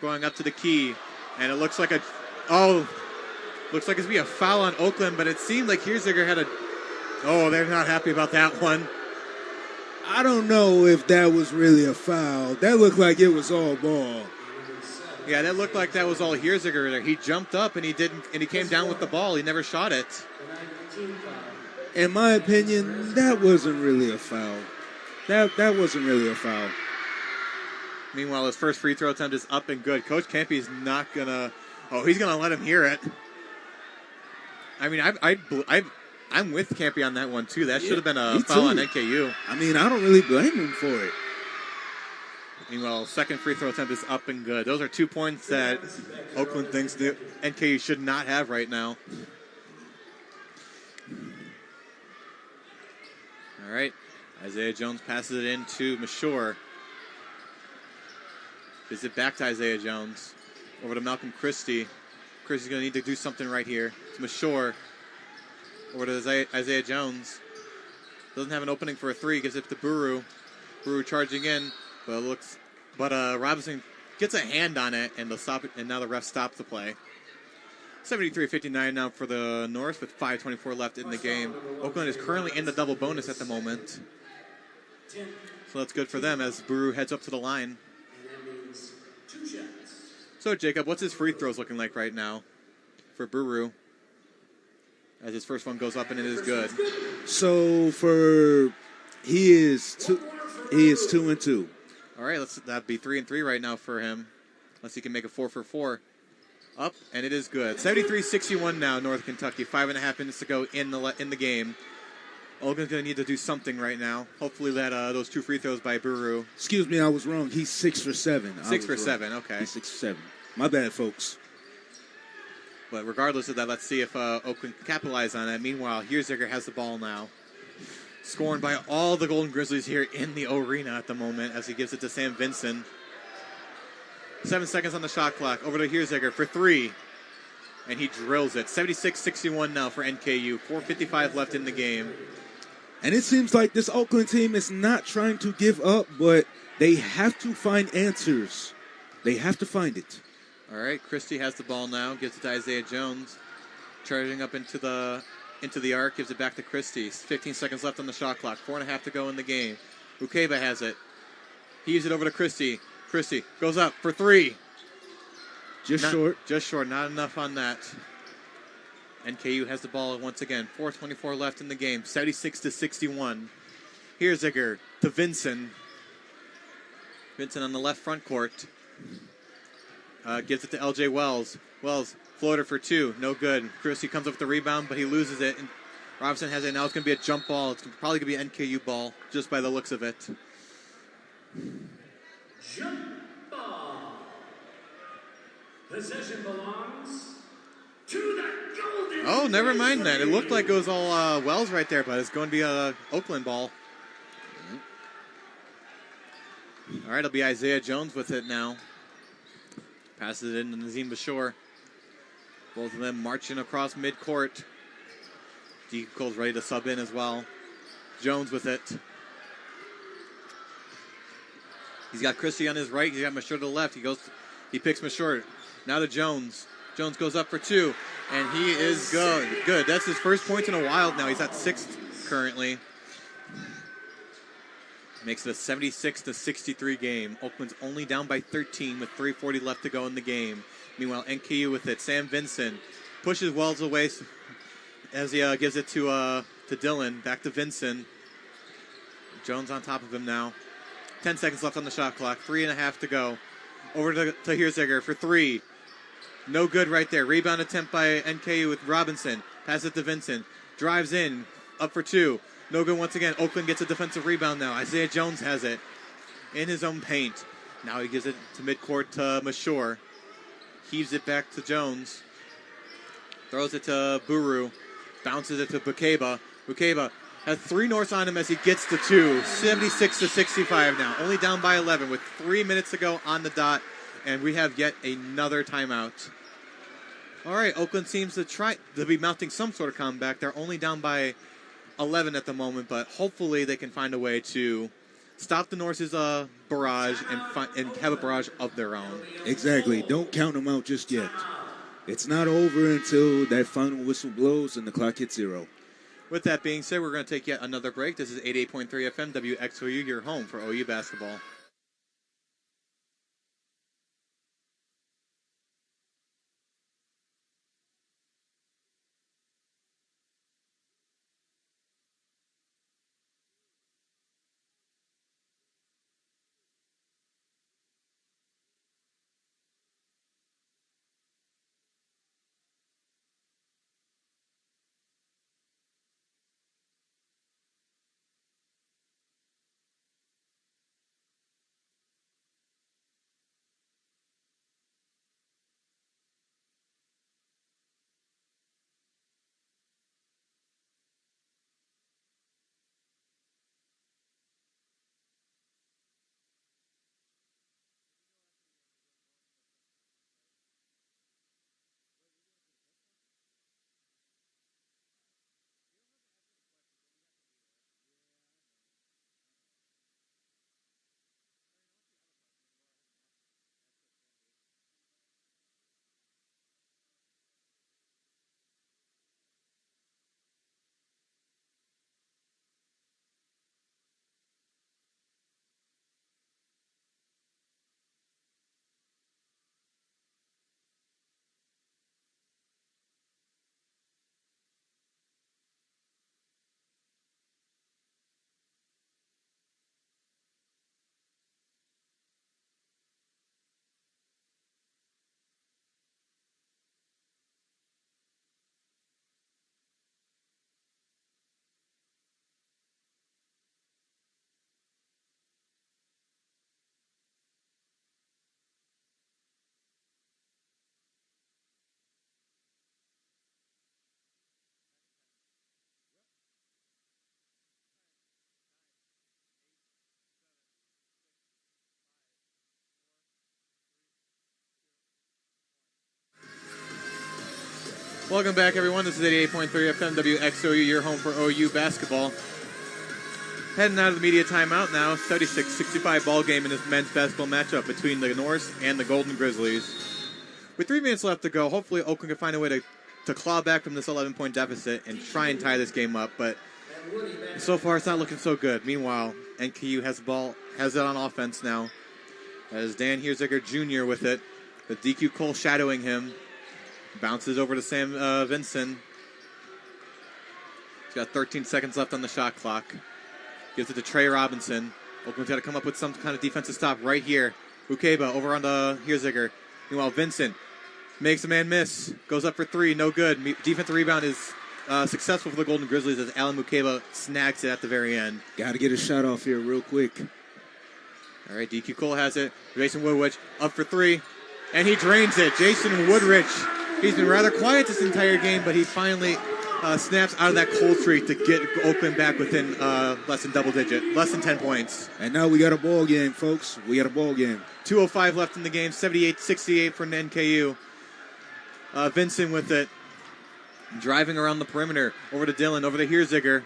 Going up to the key, and it looks like looks like it's gonna be a foul on Oakland, but it seemed like Hirziger had they're not happy about that one. I don't know if that was really a foul. That looked like it was all ball. Yeah, that looked like that was all Hirziger. He jumped up and he came down with the ball. He never shot it. In my opinion, that wasn't really a foul. That wasn't really a foul. Meanwhile, his first free throw attempt is up and good. Coach Campy's not gonna. He's gonna let him hear it. I mean, I'm with Campy on that one too. That should have been a foul on NKU. I mean, I don't really blame him for it. Meanwhile, second free throw attempt is up and good. Those are 2 points that Oakland thinks the NKU should not have right now. All right, Isaiah Jones passes it in to Mashore. Gives it back to Isaiah Jones. Over to Malcolm Christie. Christie's going to need to do something right here. To Mashore. Over to Isaiah Jones. Doesn't have an opening for a three. Gives it to Buru. Buru charging in. But Robinson gets a hand on it, and now the ref stops the play. 73-59 now for the North with 5:24 left in the game. Oakland is currently in the double bonus at the moment. So that's good for them as Buru heads up to the line. So, Jacob, what's his free throws looking like right now for Buru? as his first one goes up and it is good. So he is 2-2. All right, that'd be 3-3 right now for him, unless he can make a 4 for 4. Up, and it is good. 73-61 now, North Kentucky. 5.5 minutes to go in the game. Oakland's going to need to do something right now. Hopefully that those 2 free throws by Buru. Excuse me, I was wrong. He's 6 for 7. 6 for 7, okay. He's 6 for 7. My bad, folks. But regardless of that, let's see if Oakland can capitalize on that. Meanwhile, Hirziger has the ball now. Scoring by all the Golden Grizzlies here in the arena at the moment as he gives it to Sam Vincent. 7 seconds on the shot clock. Over to Hirziger for 3. And he drills it. 76-61 now for NKU. 4:55 left in the game. And it seems like this Oakland team is not trying to give up, but they have to find answers. They have to find it. All right, Christie has the ball now. Gives it to Isaiah Jones. Charging up into the arc. Gives it back to Christie. 15 seconds left on the shot clock. 4.5 to go in the game. Ukeba has it. He gives it over to Christie. Christie goes up for 3. Just short. Just short. Not enough on that. NKU has the ball once again. 4:24 left in the game. 76-61. Here's Zigger to Vincent. Vincent on the left front court. Gives it to LJ Wells. Wells, floater for 2. No good. Christie comes up with the rebound, but he loses it. And Robinson has it. Now it's going to be a jump ball. It's probably going to be an NKU ball, just by the looks of it. Jump ball. Possession belongs to the Golden. Oh, never mind that. It looked like it was all Wells right there, but it's going to be a Oakland ball. All right, it'll be Isaiah Jones with it now. Passes it in to Nazim Bashor. Both of them marching across midcourt. D. Cole's ready to sub in as well. Jones with it. He's got Christie on his right. He's got Mashur to the left. He picks Mashur. Now to Jones. Jones goes up for 2, and he is good. That's his first points in a while now. He's at 6th currently. Makes it a 76-63 game. Oakland's only down by 13 with 3:40 left to go in the game. Meanwhile, NKU with it. Sam Vincent pushes Wells away as he gives it to Dillon. Back to Vincent. Jones on top of him now. 10 seconds left on the shot clock. 3.5 to go. Over to Hirziger for 3. No good right there. Rebound attempt by NKU with Robinson. Pass it to Vincent. Drives in. Up for 2. No good once again. Oakland gets a defensive rebound now. Isaiah Jones has it in his own paint. Now he gives it to midcourt to Mashur. Heaves it back to Jones. Throws it to Buru. Bounces it to Bukeba. Bukeba has 3 Norse on him as he gets to 2. 76-65 now. Only down by 11 with 3 minutes to go on the dot. And we have yet another timeout. All right, Oakland seems to be mounting some sort of comeback. They're only down by 11 at the moment, but hopefully they can find a way to stop the Norse's barrage and have a barrage of their own. Exactly. Don't count them out just yet. It's not over until that final whistle blows and the clock hits 0. With that being said, we're going to take yet another break. This is 88.3 FM WXOU, your home for OU basketball. Welcome back, everyone. This is 88.3 FM WXOU, your home for OU basketball. Heading out of the media timeout now, 76-65 ball game in this men's basketball matchup between the Norse and the Golden Grizzlies. With 3 minutes left to go, hopefully Oakland can find a way to claw back from this 11-point deficit and try and tie this game up, but so far it's not looking so good. Meanwhile, NKU has the ball, has it on offense now, as Dan Harjun Jr. with it, with DQ Cole shadowing him. Bounces over to Sam Vincent. He's got 13 seconds left on the shot clock. Gives it to Trey Robinson. Oakland's got to come up with some kind of defensive stop right here. Mukeba over on the Harjun. Meanwhile, Vincent makes a man miss. Goes up for 3, no good. Defensive rebound is successful for the Golden Grizzlies as Alan Mukeba snags it at the very end. Got to get a shot off here real quick. All right, DQ Cole has it. Jason Woodrich up for 3, and he drains it. Jason Woodrich. He's been rather quiet this entire game, but he finally snaps out of that cold streak to get Oakland back within less than 10 points. And now we got a ball game, folks. We got a ball game. 2:05 left in the game, 78-68 for NKU. Vincent with it. Driving around the perimeter. Over to Dillon, over to Harjun.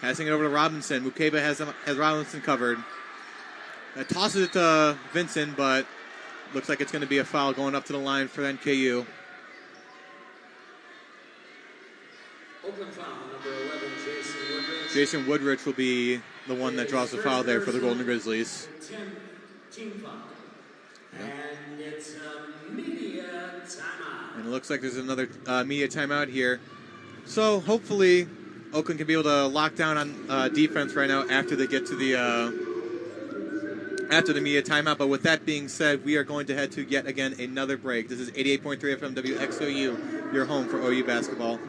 Passing it over to Robinson. Mukeba has Robinson covered. Tosses it to Vincent, but looks like it's going to be a foul going up to the line for NKU. Oakland foul, number 11, Jason Woodrich. Jason Woodrich will be the one that draws the foul there for the Golden Grizzlies. Team foul. And it's a media timeout. And it looks like there's another media timeout here. So hopefully Oakland can be able to lock down on defense right now after they get to the media timeout. But with that being said, we are going to head to yet again another break. This is 88.3 FM WXOU, your home for OU basketball.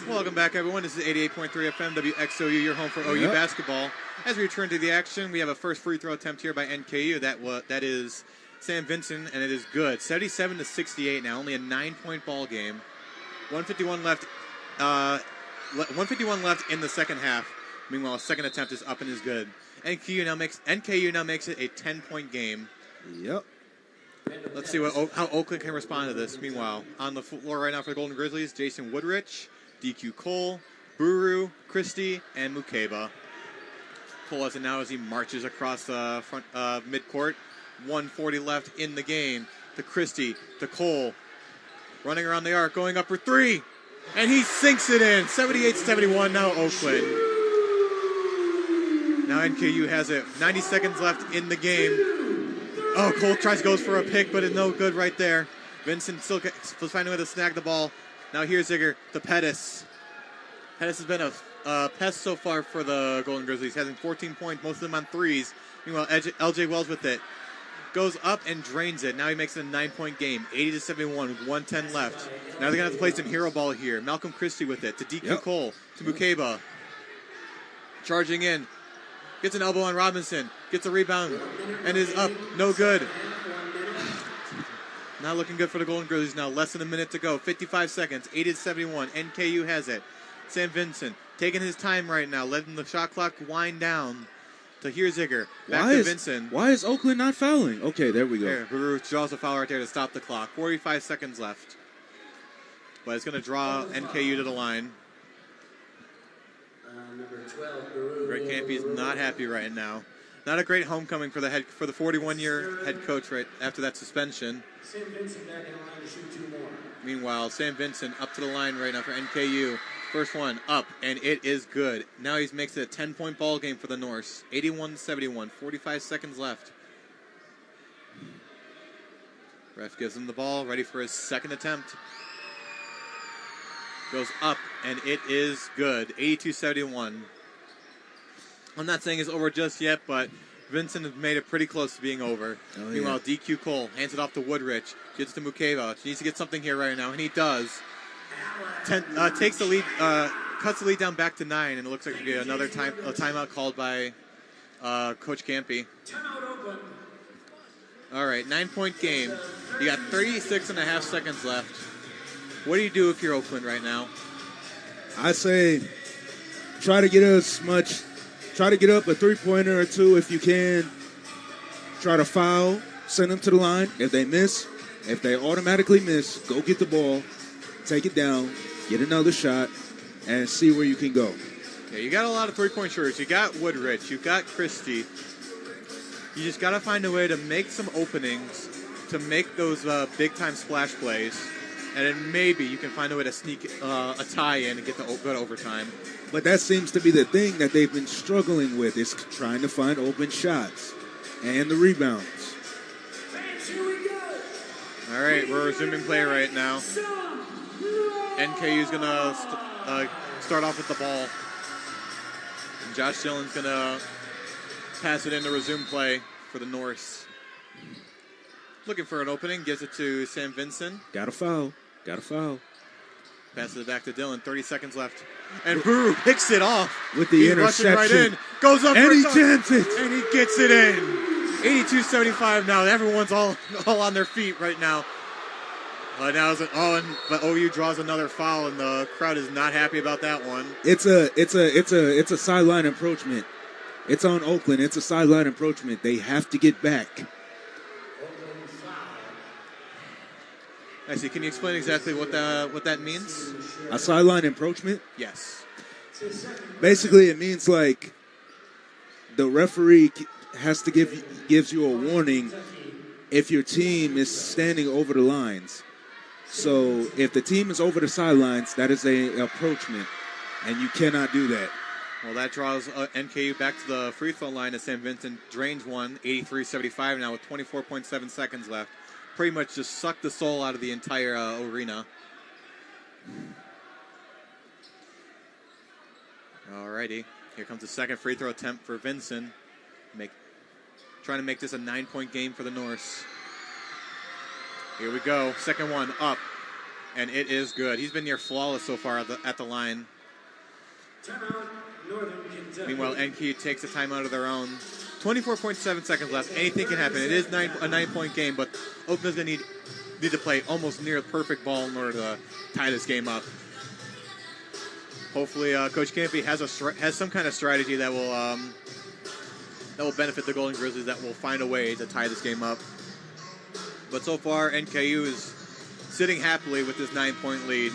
Welcome back, everyone. This is 88.3 FM WXOU, your home for OU basketball. As we return to the action, we have a first free throw attempt here by NKU. That is Sam Vincent, and it is good. 77-68 now, only a 9-point ball game. 151 left. 151 left in the second half. Meanwhile, a second attempt is up and is good. NKU now makes it a 10-point game. Yep. Let's see how Oakland can respond to this. Meanwhile, on the floor right now for the Golden Grizzlies, Jason Woodrich, DQ Cole, Buru, Christie, and Mukeba. Cole has it now as he marches across the front midcourt. 1:40 left in the game. To Christie, to Cole, running around the arc, going up for 3, and he sinks it in. 78-71 now Oakland. Now NKU has it. 90 seconds left in the game. Oh, Cole goes for a pick, but it's no good right there. Vincent still finding a way to snag the ball. Now here's Zigger to Pettis. Pettis has been pests so far for the Golden Grizzlies, having 14 points, most of them on threes. Meanwhile, LJ Wells with it. Goes up and drains it. Now he makes it a 9-point game, 80-71 with 1:10 left. Now they're going to have to play some hero ball here. Malcolm Christie with it to DQ Cole, to Mukeba. Charging in. Gets an elbow on Robinson. Gets a rebound and is up. No good. Not looking good for the Golden Grizzlies now. Less than a minute to go. 55 seconds. 80-71. NKU has it. Sam Vincent taking his time right now, letting the shot clock wind down. To Herzigger. Back to Vincent. Why is Oakland not fouling? Okay, there we go. There, Baruch draws a foul right there to stop the clock. 45 seconds left. But it's going to draw NKU to the line. Number 12, Baruch. Greg Campy's not happy right now. Not a great homecoming for the 41-year head coach right after that suspension. Sam Vincent back in the line to shoot 2 more. Meanwhile, Sam Vincent up to the line right now for NKU. First one up, and it is good. Now he makes it a 10-point ball game for the Norse. 81-71, 45 seconds left. Ref gives him the ball, ready for his second attempt. Goes up, and it is good. 82-71. I'm not saying it's over just yet, but Vincent has made it pretty close to being over. Oh, Meanwhile, DQ Cole hands it off to Woodrich. Gets to Mukeva. She needs to get something here right now, and he does. Takes the lead, cuts the lead down back to 9, and it looks like there'll be another timeout called by Coach Campy. All right, 9-point game. You got 36.5 seconds left. What do you do if you're Oakland right now? I say try to get up a 3-pointer or 2 if you can. Try to foul, send them to the line. If they automatically miss, go get the ball, take it down, get another shot, and see where you can go. Yeah, you got a lot of 3-point shooters. You got Woodrich. You got Christie. You just got to find a way to make some openings to make those big-time splash plays. And then maybe you can find a way to sneak a tie in and go to overtime. But that seems to be the thing that they've been struggling with, is trying to find open shots and the rebounds. All right, we're resuming play right now. NKU's going to start off with the ball. And Josh Dillon's going to pass it in to resume play for the Norse. Looking for an opening, gives it to Sam Vincent. Got a foul. Passes it back to Dillon. 30 seconds left. And Buru picks it off. With the interception. Right in. Goes up and for he jams it. And he gets it in. 82-75 now. Everyone's all on their feet right now. But OU draws another foul, and the crowd is not happy about that one. It's a sideline encroachment. It's on Oakland. It's a sideline encroachment. They have to get back. I see. Can you explain exactly what that means? A sideline encroachment? Yes. Basically, it means like the referee has to gives you a warning if your team is standing over the lines. So if the team is over the sidelines, that is a approachment, and you cannot do that. Well, that draws NKU back to the free throw line as Sam Vincent drains one, 83-75 now with 24.7 seconds left. Pretty much just sucked the soul out of the entire arena. Alrighty, here comes the second free throw attempt for Vincent. Trying to make this a 9-point game for the Norse. Here we go, second one up, and it is good. He's been near flawless so far at the line. Timeout, Northern Kentucky. Meanwhile, NKU takes a timeout of their own. 24.7 seconds left. Anything can happen. It is a 9-point game, but Oakland's going to need to play almost near perfect ball in order to tie this game up. Hopefully, Coach Campy has some kind of strategy that will benefit the Golden Grizzlies, that will find a way to tie this game up. But so far, NKU is sitting happily with this 9-point lead.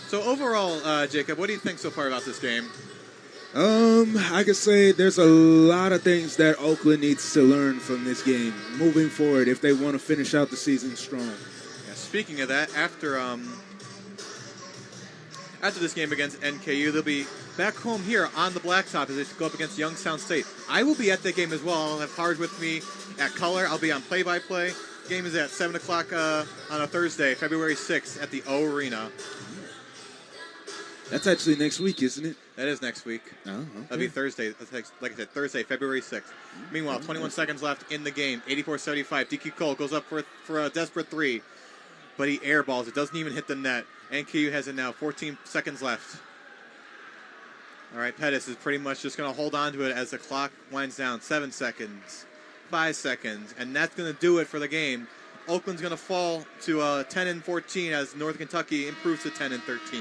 So overall, Jacob, what do you think so far about this game? I could say there's a lot of things that Oakland needs to learn from this game moving forward if they want to finish out the season strong. Yeah, speaking of that, after this game against NKU, they'll be back home here on the Blacktop as they go up against Youngstown State. I will be at that game as well. I'll have Harj with me at color. I'll be on play-by-play. game is at 7 o'clock on a Thursday, February 6th at the O Arena. That's actually next week, isn't it? That is next week. Oh, okay. That'll be Thursday. Like I said, Thursday, February 6th. Meanwhile, 21 seconds left in the game. 84-75. DQ Cole goes up for a desperate three, but he airballs. It doesn't even hit the net. And KU has it now. 14 seconds left. All right, Pettis is pretty much just going to hold on to it as the clock winds down. 7 seconds, 5 seconds, and that's going to do it for the game. Oakland's going to fall to 10-14 as Northern Kentucky improves to 10-13.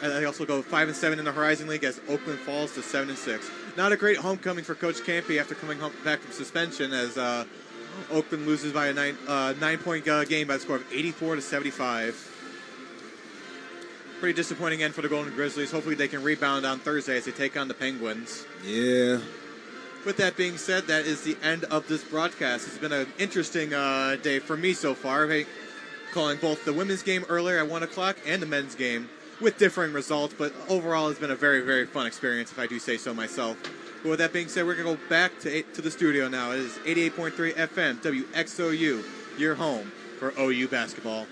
And they also go 5-7 in the Horizon League as Oakland falls to 7-6. Not a great homecoming for Coach Campy after coming back from suspension as Oakland loses by a 9-point game by the score of 84-75. Pretty disappointing end for the Golden Grizzlies. Hopefully they can rebound on Thursday as they take on the Penguins. Yeah. With that being said, that is the end of this broadcast. It's been an interesting day for me so far. Calling both the women's game earlier at 1 o'clock and the men's game with differing results, but overall it's been a very, very fun experience, if I do say so myself. But with that being said, we're going to go back to the studio now. It is 88.3 FM, WXOU, your home for OU basketball.